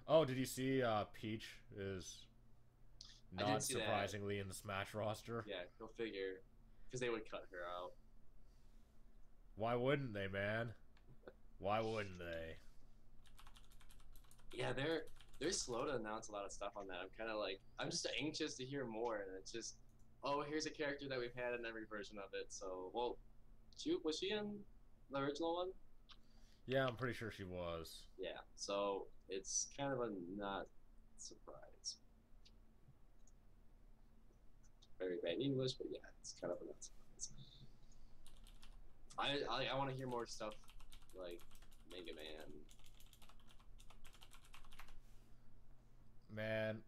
[SPEAKER 2] Oh, did you see Peach is
[SPEAKER 1] I did
[SPEAKER 2] Not
[SPEAKER 1] see that.
[SPEAKER 2] surprisingly in the Smash roster.
[SPEAKER 1] Yeah, go figure. Because they would cut her out.
[SPEAKER 2] Why wouldn't they, man? Why wouldn't they?
[SPEAKER 1] Yeah, they're slow to announce a lot of stuff on that. I'm kind of like I'm just anxious to hear more, and it's just, oh, here's a character that we've had in every version of it. So, well, was she in the original one?
[SPEAKER 2] Yeah, I'm pretty sure she was.
[SPEAKER 1] Yeah. So it's kind of a not surprise. Very bad English, but yeah, it's kind of a not surprise. I want to hear more stuff like Mega Man.
[SPEAKER 2] Man.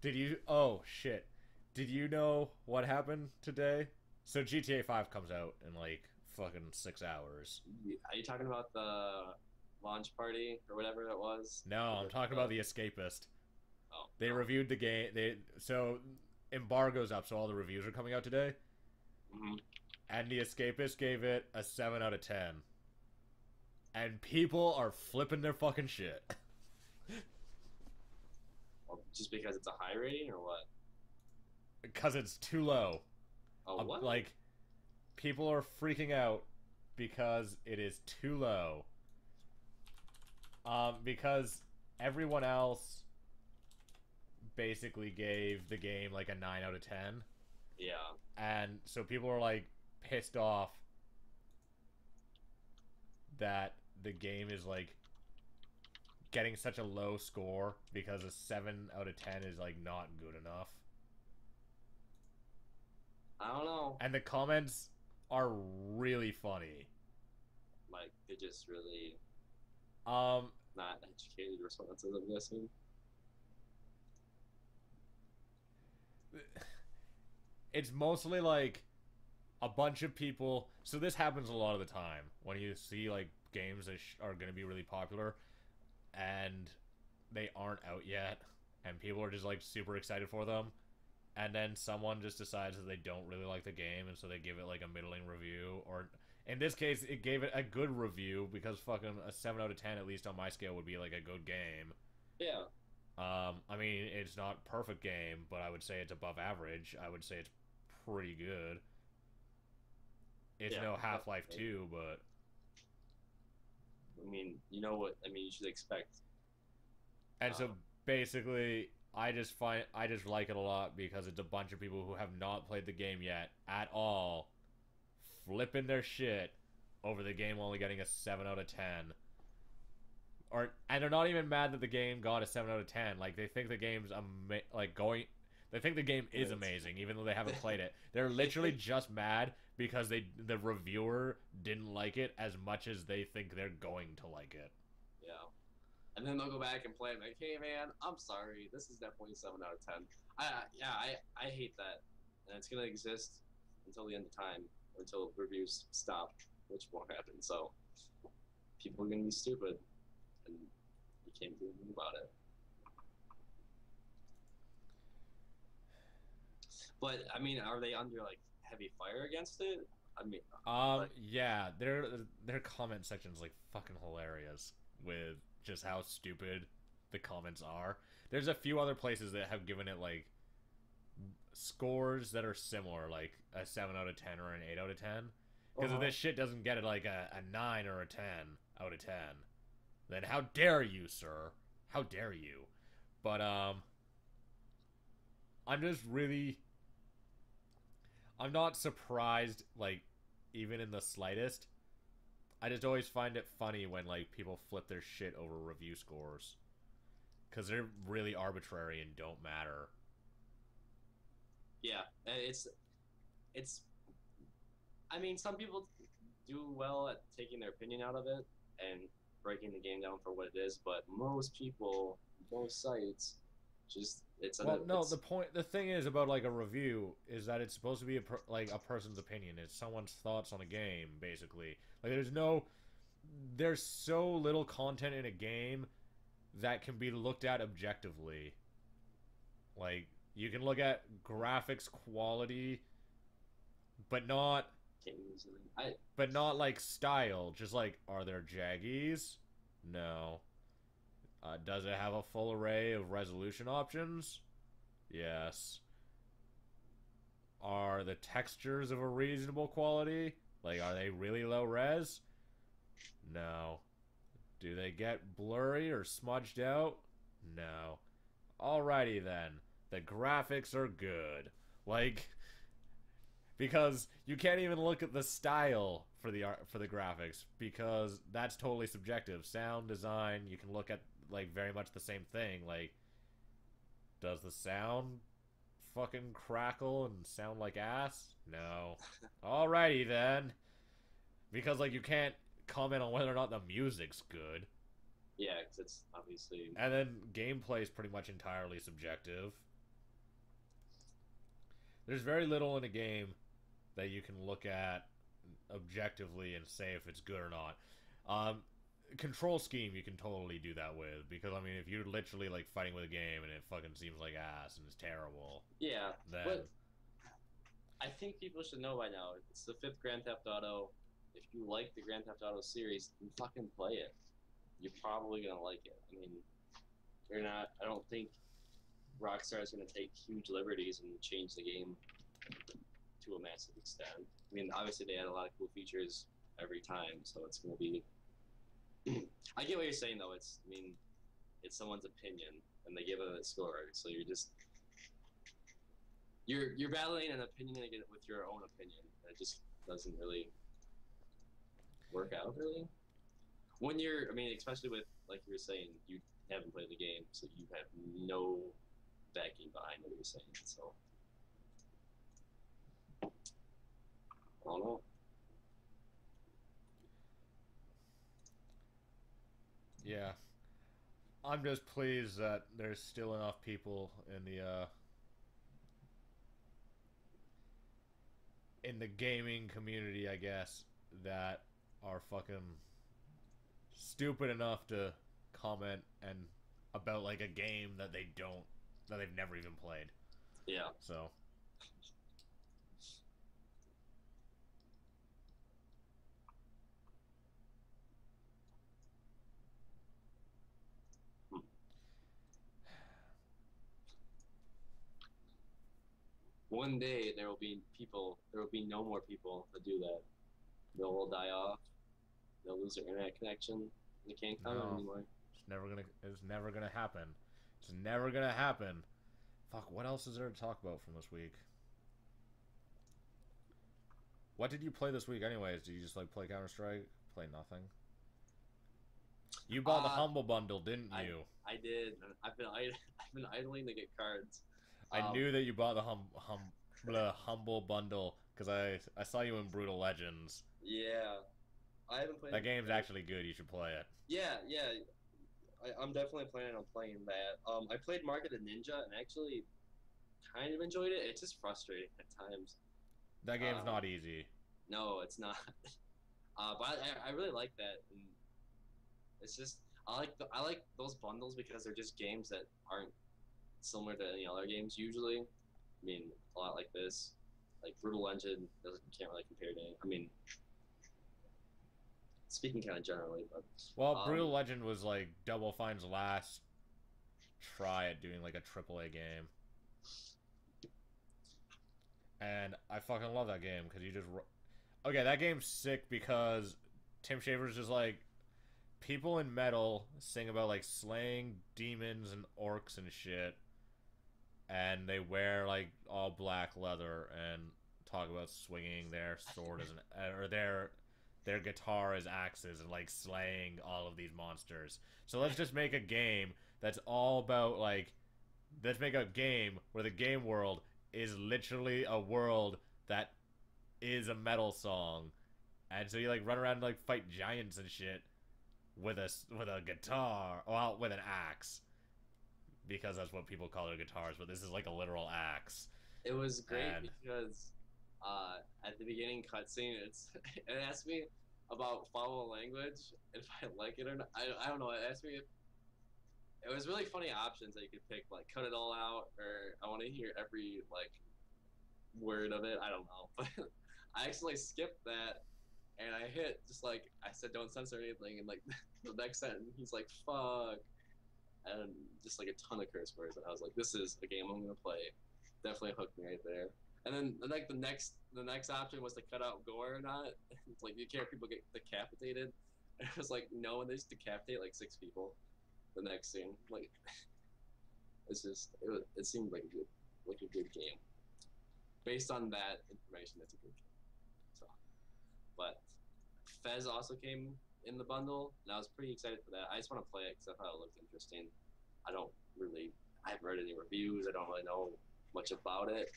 [SPEAKER 2] Did you... Oh, shit. Did you know what happened today? So GTA 5 comes out in, like, fucking 6 hours.
[SPEAKER 1] Are you talking about the launch party or whatever it was?
[SPEAKER 2] No, I'm talking about The Escapist.
[SPEAKER 1] Oh,
[SPEAKER 2] They reviewed the game. So embargo's up, so all the reviews are coming out today.
[SPEAKER 1] mm-hmm.
[SPEAKER 2] And The Escapist gave it a 7 out of 10. And people are flipping their fucking shit.
[SPEAKER 1] Well, just because it's a high rating or what?
[SPEAKER 2] Because it's too low.
[SPEAKER 1] Oh, what?
[SPEAKER 2] Like, people are freaking out because it is too low. Because everyone else basically gave the game like a 9 out of 10.
[SPEAKER 1] Yeah.
[SPEAKER 2] And so people are like pissed off that the game is like getting such a low score because a 7 out of 10 is like not good enough.
[SPEAKER 1] I don't know.
[SPEAKER 2] And the comments are really funny.
[SPEAKER 1] Like, they're just really
[SPEAKER 2] Um
[SPEAKER 1] not educated responses, I'm guessing.
[SPEAKER 2] It's mostly like a bunch of people. So this happens a lot of the time when you see like games that are going to be really popular and they aren't out yet and people are just like super excited for them, and then someone just decides that they don't really like the game and so they give it like a middling review, or in this case it gave it a good review because fucking a 7 out of 10 at least on my scale would be like a good game.
[SPEAKER 1] Yeah.
[SPEAKER 2] I mean, it's not perfect game, but I would say it's above average. I would say it's pretty good. It's
[SPEAKER 1] Yeah,
[SPEAKER 2] no Half-Life
[SPEAKER 1] definitely.
[SPEAKER 2] 2, but
[SPEAKER 1] I mean, you know what? I mean, you should expect.
[SPEAKER 2] and so basically I just like it a lot because it's a bunch of people who have not played the game yet at all flipping their shit over the game only getting a 7 out of 10. And they're not even mad that the game got a 7 out of 10. Like, they think the game's they think the game is amazing even though they haven't played it. They're literally just mad because the reviewer didn't like it as much as they think they're going to like it.
[SPEAKER 1] Yeah. And then they'll go back and play it like, hey man, I'm sorry, this is definitely a 7 out of 10. I hate that, and it's gonna exist until the end of time, or until reviews stop, which won't happen. So people are gonna be stupid, and you can't do anything about it. But I mean, are they under like heavy fire against it? I mean, like,
[SPEAKER 2] Yeah, their comment section's like fucking hilarious with just how stupid the comments are. There's a few other places that have given it like scores that are similar, like a 7 out of 10 or an 8 out of 10. Because if this shit doesn't get it like a 9 or a 10 out of 10, then how dare you, sir? How dare you? But I'm just really, I'm not surprised, like, even in the slightest. I just always find it funny when like people flip their shit over review scores because they're really arbitrary and don't matter.
[SPEAKER 1] yeah, it's. I mean, some people do well at taking their opinion out of it and breaking the game down for what it is, but most people, most sites, just
[SPEAKER 2] Well, no,
[SPEAKER 1] it's,
[SPEAKER 2] the thing is about like a review is that it's supposed to be like a person's opinion. It's someone's thoughts on a game, basically. Like there's so little content in a game that can be looked at objectively. Like, you can look at graphics quality, but not
[SPEAKER 1] can't use it.
[SPEAKER 2] but not like style. Just like, are there jaggies? No. Does it have a full array of resolution options? Yes. Are the textures of a reasonable quality? Like, are they really low res? No. Do they get blurry or smudged out? No. Alrighty then. The graphics are good. Like, because you can't even look at the style for the art for the graphics because that's totally subjective. Sound design, you can look at like very much the same thing. Like, does the sound fucking crackle and sound like ass? No. Alrighty then. Because like you can't comment on whether or not the music's good.
[SPEAKER 1] Yeah, because it's obviously.
[SPEAKER 2] And then gameplay is pretty much entirely subjective. There's very little in a game that you can look at objectively and say if it's good or not. Control scheme you can totally do that with because I mean if you're literally like fighting with a game and it fucking seems like ass and it's terrible.
[SPEAKER 1] Yeah,
[SPEAKER 2] then
[SPEAKER 1] but I think people should know by now. It's the 5th Grand Theft Auto. If you like the Grand Theft Auto series, then fucking play it. You're probably gonna like it. I mean, you're not. I don't think Rockstar is gonna take huge liberties and change the game to a massive extent. I mean, obviously they add a lot of cool features every time, so it's gonna be. I get what you're saying though. I mean, it's someone's opinion, and they give it a score. So you're battling an opinion with your own opinion. It just doesn't really work out really. When I mean, especially with like you were saying, you haven't played the game, so you have no backing behind what you're saying. So I don't know.
[SPEAKER 2] yeah, I'm just pleased that there's still enough people in the gaming community, I guess, that are fucking stupid enough to comment and about like a game that they've never even played.
[SPEAKER 1] Yeah.
[SPEAKER 2] So
[SPEAKER 1] One day there will be no more people that do that. They'll all die off. They'll lose their internet connection. They can't comment anymore.
[SPEAKER 2] It's never gonna happen. It's never gonna happen. Fuck, what else is there to talk about from this week? What did you play this week anyways? Did you just like play Counter-Strike? Play nothing? You bought the Humble Bundle, didn't you?
[SPEAKER 1] I did. I've been idling to get cards.
[SPEAKER 2] I knew that you bought the Humble Bundle because I saw you in Brutal Legends.
[SPEAKER 1] Yeah. I haven't played
[SPEAKER 2] that game's actually good. You should play it.
[SPEAKER 1] Yeah. I'm definitely planning on playing that. I played Mark of the Ninja and actually kind of enjoyed it. It's just frustrating at times.
[SPEAKER 2] That game's not easy.
[SPEAKER 1] No, it's not. But I really like that. And it's just I like those bundles because they're just games that aren't similar to any other games usually. I mean, a lot like this, like Brutal Legend can't really compare to. I mean, speaking kind of generally, but
[SPEAKER 2] Brutal Legend was like Double Fine's last try at doing like a AAA game, and I fucking love that game because you just okay. That game's sick because Tim Schafer's just like people in metal sing about like slaying demons and orcs and shit. And they wear like all black leather and talk about swinging their sword as or their guitar as axes and like slaying all of these monsters. So let's just make a game that's all about like let's make a game where the game world is literally a world that is a metal song, and so you like run around and like fight giants and shit with a guitar, well, with an axe. Because that's what people call their guitars, but this is like a literal axe.
[SPEAKER 1] It was great because at the beginning cutscene, it asked me about follow language, if I like it or not. I don't know. It asked me if it was really funny options that you could pick, like cut it all out, or I want to hear every like word of it. I don't know, but I actually skipped that and I hit just like I said, don't censor anything, and like the next sentence he's like fuck, and just like a ton of curse words, and I was like, this is a game I'm gonna play. Definitely hooked me right there. And then like the next option was to cut out gore or not. It's like, do you care if people get decapitated? And it was like no, and they just decapitate like 6 people. The next scene, like it's just it seemed like a good game. Based on that information, it's a good game. So, but Fez also came in the bundle, and I was pretty excited for that. I just want to play it because I thought it looked interesting. I don't really, I haven't read any reviews. I don't really know much about it,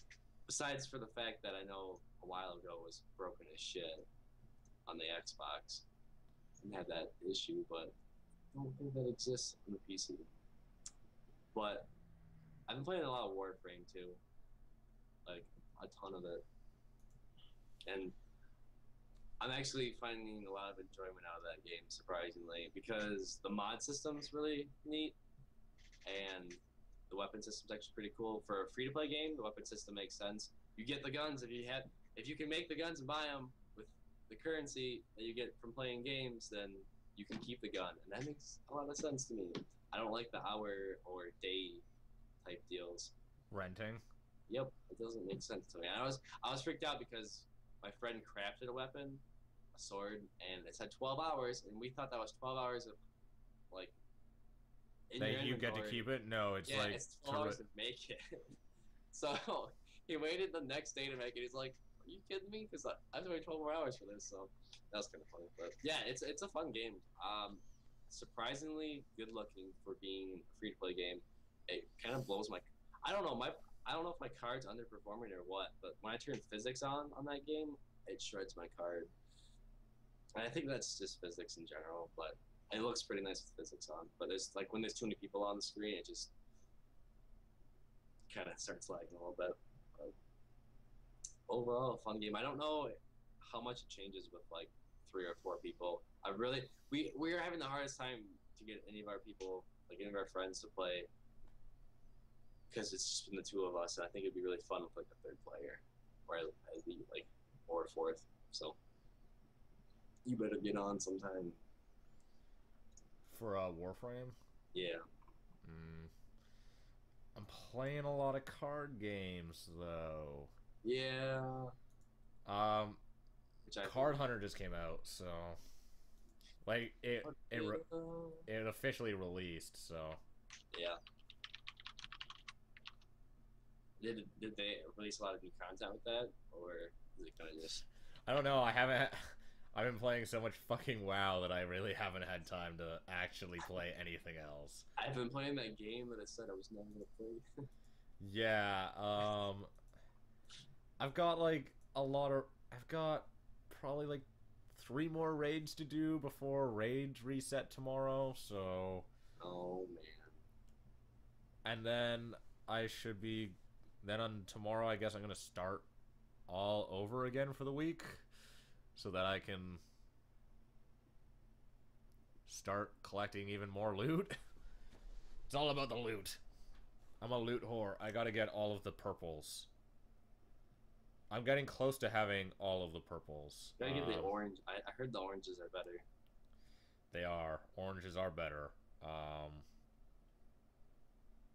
[SPEAKER 1] besides for the fact that I know a while ago it was broken as shit on the Xbox and had that issue, but I don't think that exists on the PC. But I've been playing a lot of Warframe too, like a ton of it, and I'm actually finding a lot of enjoyment out of that game, surprisingly, because the mod system's really neat, and the weapon system's actually pretty cool. For a free-to-play game, the weapon system makes sense. You get the guns if you can make the guns and buy them with the currency that you get from playing games, then you can keep the gun, and that makes a lot of sense to me. I don't like the hour or day type deals.
[SPEAKER 2] Renting.
[SPEAKER 1] Yep, it doesn't make sense to me. I was freaked out because my friend crafted a weapon, a sword, and it said 12 hours, and we thought that was 12 hours of like.
[SPEAKER 2] That you get to keep it? No, it's
[SPEAKER 1] yeah,
[SPEAKER 2] like
[SPEAKER 1] it's 12 hours to make it. So he waited the next day to make it. He's like, "Are you kidding me?" Because I have to wait 12 more hours for this. So that was kind of funny. But yeah, it's a fun game. Surprisingly good looking for being a free to play game. It kind of blows my. I don't know I don't know if my card's underperforming or what, but when I turn physics on that game, it shreds my card. And I think that's just physics in general, but it looks pretty nice with physics on. But it's like when there's too many people on the screen, it just kind of starts lagging a little bit. But overall, a fun game. I don't know how much it changes with like 3 or 4 people. We are having the hardest time to get any of our people, like any of our friends, to play because it's just been the 2 of us, and I think it'd be really fun with like a 3rd player, or I'd be like or a 4th. So you better get on sometime.
[SPEAKER 2] For Warframe?
[SPEAKER 1] Yeah.
[SPEAKER 2] I'm playing a lot of card games though.
[SPEAKER 1] Yeah.
[SPEAKER 2] Card Hunter just came out, so like it officially released, so
[SPEAKER 1] yeah. Did they release a lot of new content with that, or is it kind of just?
[SPEAKER 2] I don't know. I've been playing so much fucking WoW that I really haven't had time to actually play anything else.
[SPEAKER 1] I've been playing that game that I said I was never gonna play.
[SPEAKER 2] Yeah. I've got probably like 3 more raids to do before raids reset tomorrow. So.
[SPEAKER 1] Oh man.
[SPEAKER 2] And then I should be. Then on tomorrow, I guess I'm gonna start all over again for the week, so that I can start collecting even more loot. It's all about the loot. I'm a loot whore. I gotta get all of the purples. I'm getting close to having all of the purples.
[SPEAKER 1] Gotta get the orange. I heard the oranges are better.
[SPEAKER 2] They are. Oranges are better.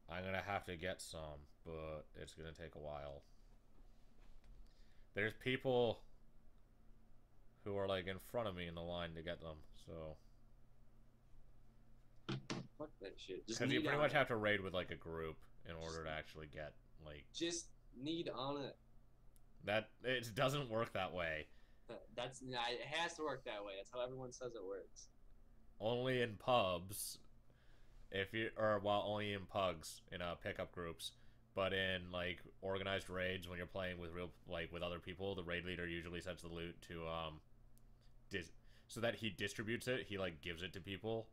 [SPEAKER 2] I'm gonna have to get some, but it's gonna take a while. There's people who are like in front of me in the line to get them, so.
[SPEAKER 1] Fuck that shit.
[SPEAKER 2] Because you pretty much have to raid with like a group in order to actually get like.
[SPEAKER 1] Just need on it.
[SPEAKER 2] That it doesn't work that way.
[SPEAKER 1] It has to work that way. That's how everyone says it works.
[SPEAKER 2] Only in pubs, only in pugs in pickup groups, but in like organized raids when you're playing with with other people, the raid leader usually sets the loot to so that he distributes it. He like gives it to people.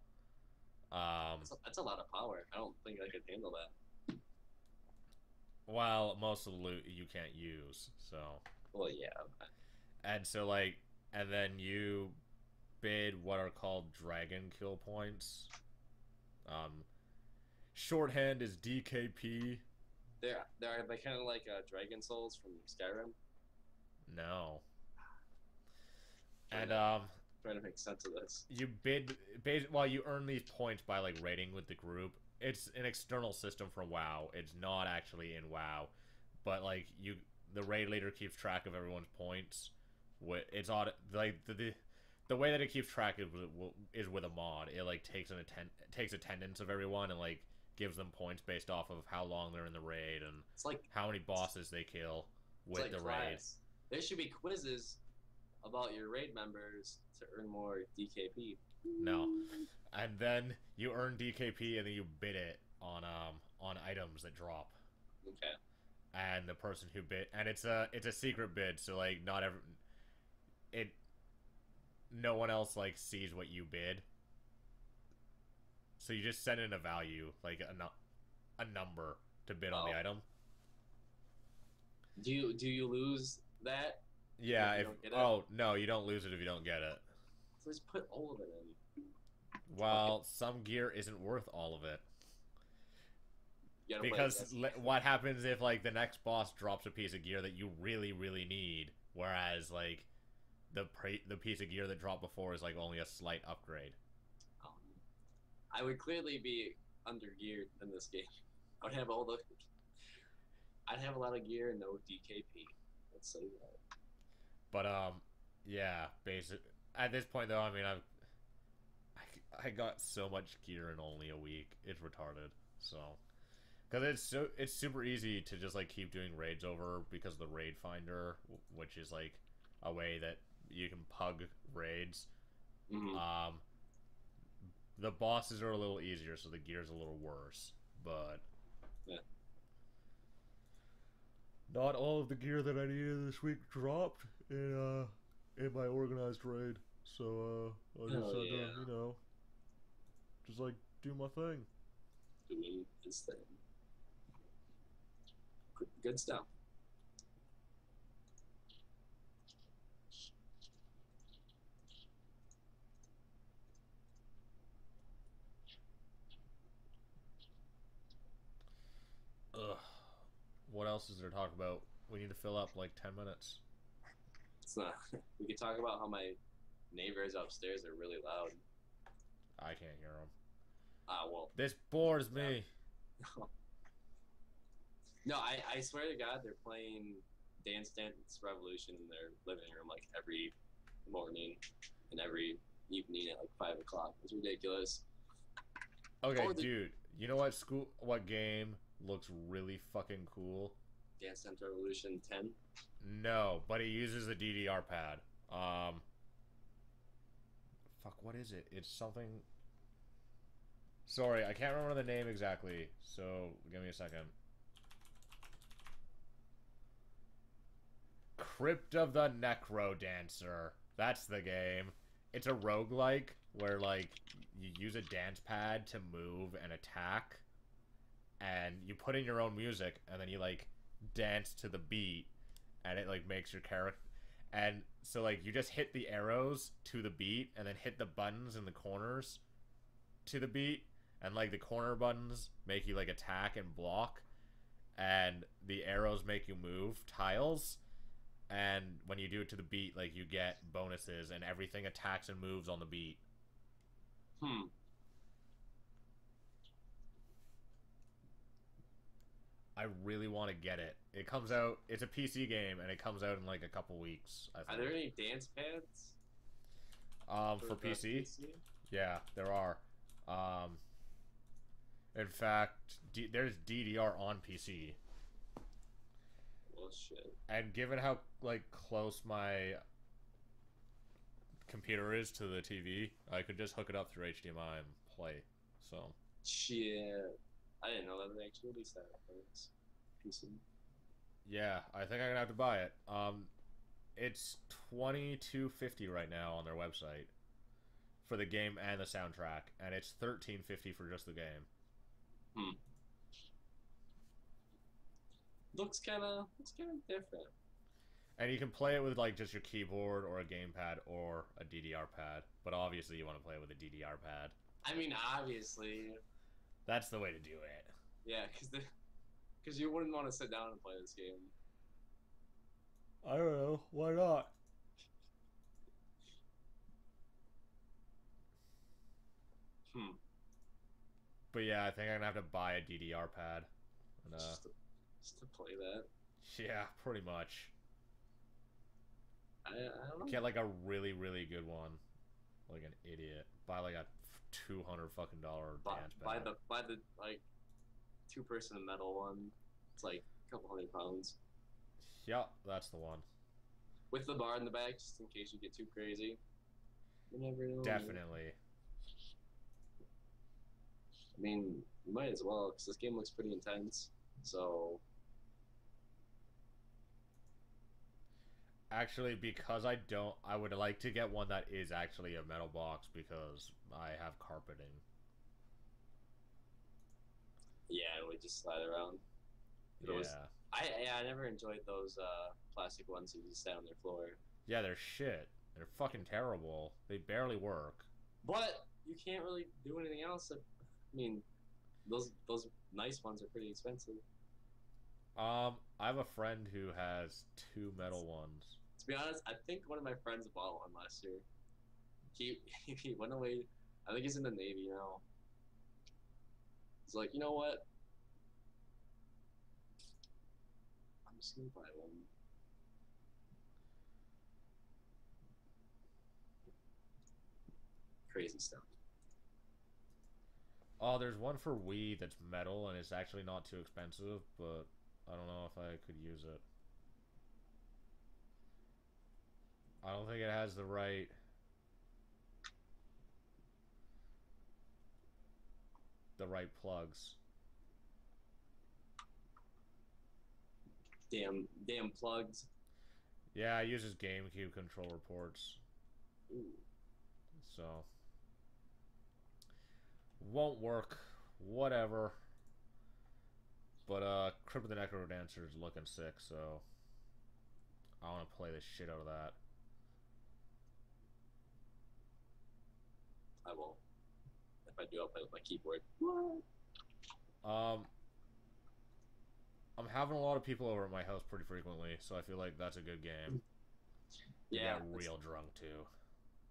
[SPEAKER 1] That's a lot of power. I don't think I could handle that.
[SPEAKER 2] Well, most of the loot you can't use, so.
[SPEAKER 1] Well, yeah.
[SPEAKER 2] And so and then you bid what are called dragon kill points. Shorthand is DKP.
[SPEAKER 1] They're kind of like Dragon Souls from Skyrim.
[SPEAKER 2] No. And
[SPEAKER 1] trying to make sense of this.
[SPEAKER 2] you bid, well, you earn these points by like raiding with the group. It's an external system for WoW. It's not actually in WoW, but like the raid leader keeps track of everyone's points. It's odd, like the way that it keeps track is with a mod. It like takes attendance of everyone and like gives them points based off of how long they're in the raid and
[SPEAKER 1] It's like
[SPEAKER 2] how many bosses they kill with the raid.
[SPEAKER 1] There should be quizzes about your raid members to earn more DKP.
[SPEAKER 2] No, and then you earn DKP and then you bid it on items that drop.
[SPEAKER 1] Okay.
[SPEAKER 2] And the person who bid, and it's a secret bid, so like no one else like sees what you bid. So you just send in a value, like a number to bid on the item.
[SPEAKER 1] Do you lose that?
[SPEAKER 2] Yeah. No, you don't lose it if you don't get it.
[SPEAKER 1] So just put all of it in.
[SPEAKER 2] Well, some gear isn't worth all of it.
[SPEAKER 1] You
[SPEAKER 2] Because what happens if like the next boss drops a piece of gear that you really really need, whereas like the piece of gear that dropped before is like only a slight upgrade.
[SPEAKER 1] I would clearly be under geared in this game. I'd have a lot of gear and no DKP. Let's say that.
[SPEAKER 2] But yeah, at this point though, I mean I got so much gear in only a week. It's retarded. So because it's super easy to just like keep doing raids over because of the raid finder, which is like a way that you can pug raids.
[SPEAKER 1] Mm-hmm.
[SPEAKER 2] The bosses are a little easier, so the gear's a little worse, but
[SPEAKER 1] yeah.
[SPEAKER 2] Not all of the gear that I needed this week dropped in my organized raid, so I just had to, just like do my thing.
[SPEAKER 1] Doing his thing. Good stuff.
[SPEAKER 2] Ugh. What else is there to talk about? We need to fill up like 10 minutes.
[SPEAKER 1] It's not. We could talk about how my neighbors upstairs are really loud.
[SPEAKER 2] I can't hear them.
[SPEAKER 1] Well.
[SPEAKER 2] This bores me.
[SPEAKER 1] No, I swear to God, they're playing Dance Dance Revolution in their living room like every morning and every evening at like 5 o'clock. It's ridiculous.
[SPEAKER 2] Okay, dude. You know what game looks really fucking cool?
[SPEAKER 1] Dance Dance Revolution 10?
[SPEAKER 2] No, but it uses a DDR pad. Fuck, what is it? It's something... Sorry, I can't remember the name exactly, so give me a second. Crypt of the Necrodancer. That's the game. It's a roguelike where, like, you use a dance pad to move and attack, and you put in your own music, and then you, like, dance to the beat, and it, like, makes your character... And so, like, you just hit the arrows to the beat, and then hit the buttons in the corners to the beat, and, like, the corner buttons make you, like, attack and block, and the arrows make you move tiles, and when you do it to the beat, like, you get bonuses, and everything attacks and moves on the beat. I really want to get it. It comes out, it's a PC game, and it comes out in, like, a couple weeks, I think.
[SPEAKER 1] Are there any dance pads?
[SPEAKER 2] For PC? Yeah, there are. In fact, there's DDR on PC.
[SPEAKER 1] Well, shit.
[SPEAKER 2] And given how, like, close my computer is to the TV, I could just hook it up through HDMI and play, so...
[SPEAKER 1] Shit. I didn't know that they actually released that for PC.
[SPEAKER 2] Yeah, I think I'm gonna have to buy it. It's $22.50 right now on their website for the game and the soundtrack, and it's $13.50 for just the game.
[SPEAKER 1] Looks kind of different.
[SPEAKER 2] And you can play it with like just your keyboard or a gamepad or a DDR pad, but obviously you want to play it with a DDR pad.
[SPEAKER 1] I mean, obviously.
[SPEAKER 2] That's the way to do it.
[SPEAKER 1] Yeah, because you wouldn't want to sit down and play this game.
[SPEAKER 2] I don't know. Why not?
[SPEAKER 1] Hmm.
[SPEAKER 2] But yeah, I think I'm gonna have to buy a DDR pad. And,
[SPEAKER 1] Just to play that.
[SPEAKER 2] yeah, pretty much.
[SPEAKER 1] I don't know.
[SPEAKER 2] Get like a really, really good one. Like an idiot. Buy like a $200 fucking dance pad.
[SPEAKER 1] Buy the like 2-person metal one. It's like a couple £100
[SPEAKER 2] Yeah, that's the one.
[SPEAKER 1] with the bar in the back, just in case you get too crazy. You never know.
[SPEAKER 2] Definitely.
[SPEAKER 1] I mean, you might as well because this game looks pretty intense. So
[SPEAKER 2] Actually, because I would like to get one that is actually a metal box because I have carpeting.
[SPEAKER 1] yeah, it would just slide around.
[SPEAKER 2] Yeah.
[SPEAKER 1] I never enjoyed those plastic ones that just sat on their floor.
[SPEAKER 2] Yeah, they're shit. They're fucking terrible. They barely work.
[SPEAKER 1] But you can't really do anything else. I mean, those nice ones are pretty expensive.
[SPEAKER 2] I have a friend who has two metal ones.
[SPEAKER 1] To be honest, I think one of my friends bought one last year. He he went away. I think he's in the Navy now. He's like, you know what? I'm just gonna buy one. Crazy stuff.
[SPEAKER 2] Oh, there's one for Wii that's metal and it's actually not too expensive, but I don't know if I could use it. I don't think it has the right plugs.
[SPEAKER 1] Damn plugs.
[SPEAKER 2] Yeah, it uses GameCube controller ports.
[SPEAKER 1] Ooh.
[SPEAKER 2] So won't work. Whatever. But Crypt of the Necrodancer is looking sick, so I want to play the shit out of that.
[SPEAKER 1] I won't. If I do, I'll play with my keyboard.
[SPEAKER 2] Um, I'm having a lot of people over at my house pretty frequently, so I feel like that's a good game.
[SPEAKER 1] Yeah.
[SPEAKER 2] Get real drunk too.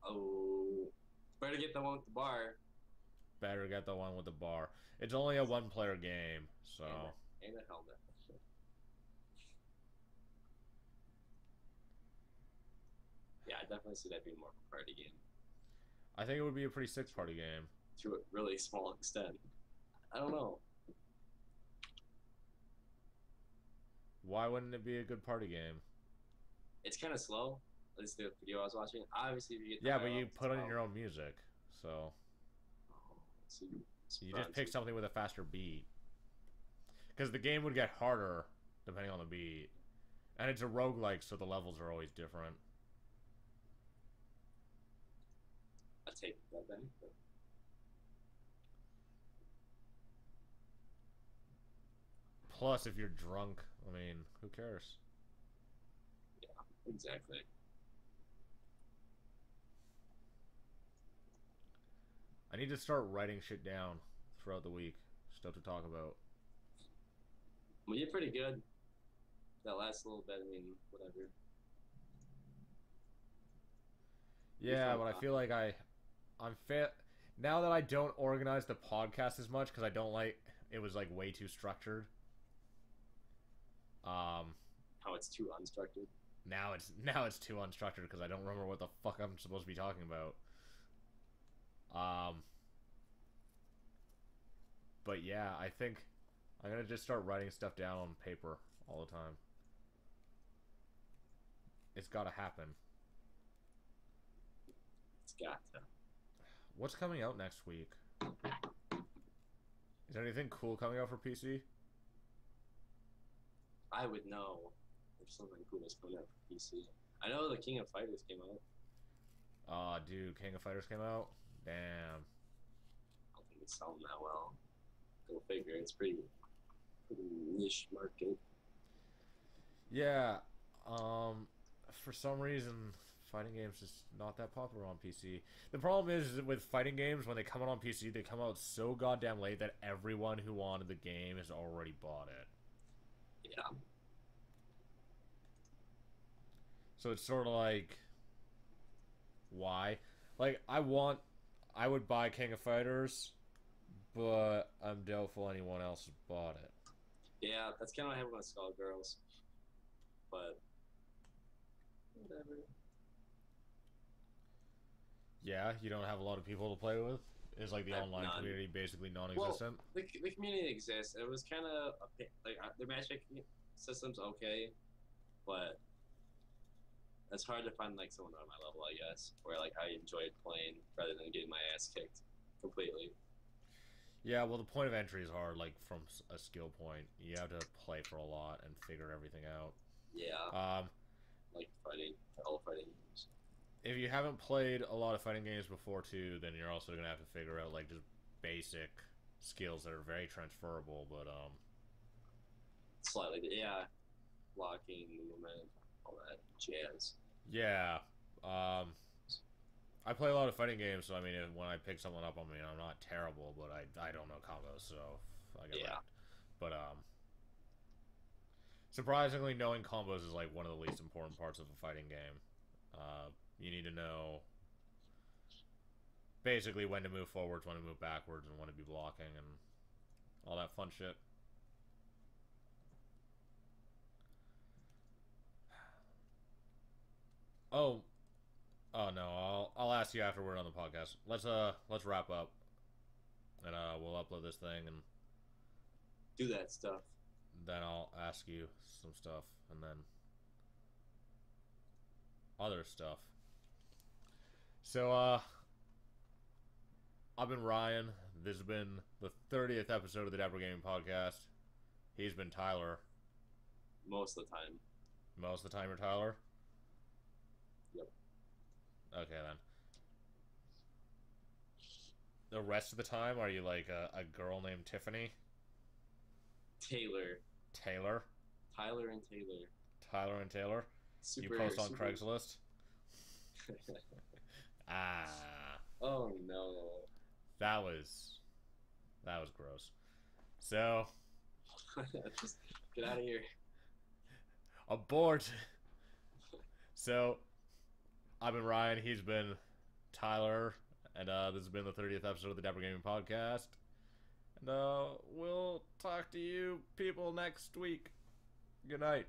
[SPEAKER 1] Oh, better get the one with the bar.
[SPEAKER 2] Better get the one with the bar. It's only a one-player game, so.
[SPEAKER 1] And a helmet. Yeah, I definitely see that being more of a party game.
[SPEAKER 2] I think it would be a pretty sick party game.
[SPEAKER 1] To a really small extent. I don't know.
[SPEAKER 2] Why wouldn't it be a good party game?
[SPEAKER 1] It's kind of slow. At least the video I was watching. Obviously, if you get
[SPEAKER 2] yeah, but you put on your own music, so.
[SPEAKER 1] So
[SPEAKER 2] you just pick something with a faster beat. Because the game would get harder depending on the beat. And it's a roguelike, so the levels are always different.
[SPEAKER 1] I take that back.
[SPEAKER 2] Plus, if you're drunk, I mean, who cares?
[SPEAKER 1] Yeah, exactly.
[SPEAKER 2] I need to start writing shit down throughout the week. Stuff to talk about.
[SPEAKER 1] Well, you're pretty good. That last little bit, I mean, whatever.
[SPEAKER 2] Yeah, but I feel like I'm fit. Now that I don't organize the podcast as much, because I don't like, it was like way too structured.
[SPEAKER 1] How it's too unstructured.
[SPEAKER 2] Now it's too unstructured because I don't remember what the fuck I'm supposed to be talking about. But yeah, I think I'm gonna just start writing stuff down on paper all the time. It's gotta happen.
[SPEAKER 1] It's got to.
[SPEAKER 2] What's coming out next week? Is there anything cool coming out for PC?
[SPEAKER 1] I would know if something cool is coming out for PC. I know the King of Fighters came out.
[SPEAKER 2] Aw, dude, King of Fighters came out? Damn.
[SPEAKER 1] I don't think it's selling that well. Go figure. It's pretty niche market.
[SPEAKER 2] Yeah, for some reason, fighting games is not that popular on PC. The problem is with fighting games, when they come out on PC, they come out so goddamn late that everyone who wanted the game has already bought it.
[SPEAKER 1] Yeah.
[SPEAKER 2] So it's sort of like, why? Like, I I would buy King of Fighters, but I'm doubtful anyone else has bought it.
[SPEAKER 1] Yeah, that's kind of what happened with Skullgirls. But whatever.
[SPEAKER 2] Yeah, you don't have a lot of people to play with. Is like the online
[SPEAKER 1] None.
[SPEAKER 2] community basically non-existent?
[SPEAKER 1] Well, the community exists. It was kind of like the matchmaking system's okay, but it's hard to find like someone on my level, I guess, where like I enjoyed playing rather than getting my ass kicked completely.
[SPEAKER 2] Yeah, well, the point of entry is hard. Like from a skill point, you have to play for a lot and figure everything out.
[SPEAKER 1] Yeah, like fighting, all fighting games.
[SPEAKER 2] If you haven't played a lot of fighting games before too, then you're also gonna have to figure out like just basic skills that are very transferable. But
[SPEAKER 1] Slightly, yeah, blocking, movement, all that jazz.
[SPEAKER 2] yeah, I play a lot of fighting games, so I mean, when I pick someone up, I mean, I'm not terrible, but I don't know combos, so I get
[SPEAKER 1] Yeah.
[SPEAKER 2] that. But surprisingly, knowing combos is like one of the least important parts of a fighting game. You need to know basically when to move forwards, when to move backwards, and when to be blocking, and all that fun shit. Oh, oh no, I'll ask you after we're on the podcast. Let's wrap up, and we'll upload this thing, and
[SPEAKER 1] Do that stuff.
[SPEAKER 2] then I'll ask you some stuff, and then other stuff. So, I've been Ryan. This has been the 30th episode of the Dapper Gaming Podcast. He's been Tyler.
[SPEAKER 1] Most of the time.
[SPEAKER 2] Most of the time you're Tyler?
[SPEAKER 1] Yep.
[SPEAKER 2] Okay, then. The rest of the time, are you like a girl named Tiffany?
[SPEAKER 1] Taylor.
[SPEAKER 2] Taylor?
[SPEAKER 1] Tyler and Taylor.
[SPEAKER 2] Tyler and Taylor?
[SPEAKER 1] Super,
[SPEAKER 2] You post on
[SPEAKER 1] super...
[SPEAKER 2] Craigslist? Ah.
[SPEAKER 1] Oh no.
[SPEAKER 2] That was gross. So,
[SPEAKER 1] Just get out of here.
[SPEAKER 2] abort. So, I've been Ryan. He's been Tyler. And this has been the 30th episode of the Dapper Gaming Podcast. And we'll talk to you people next week. Good night.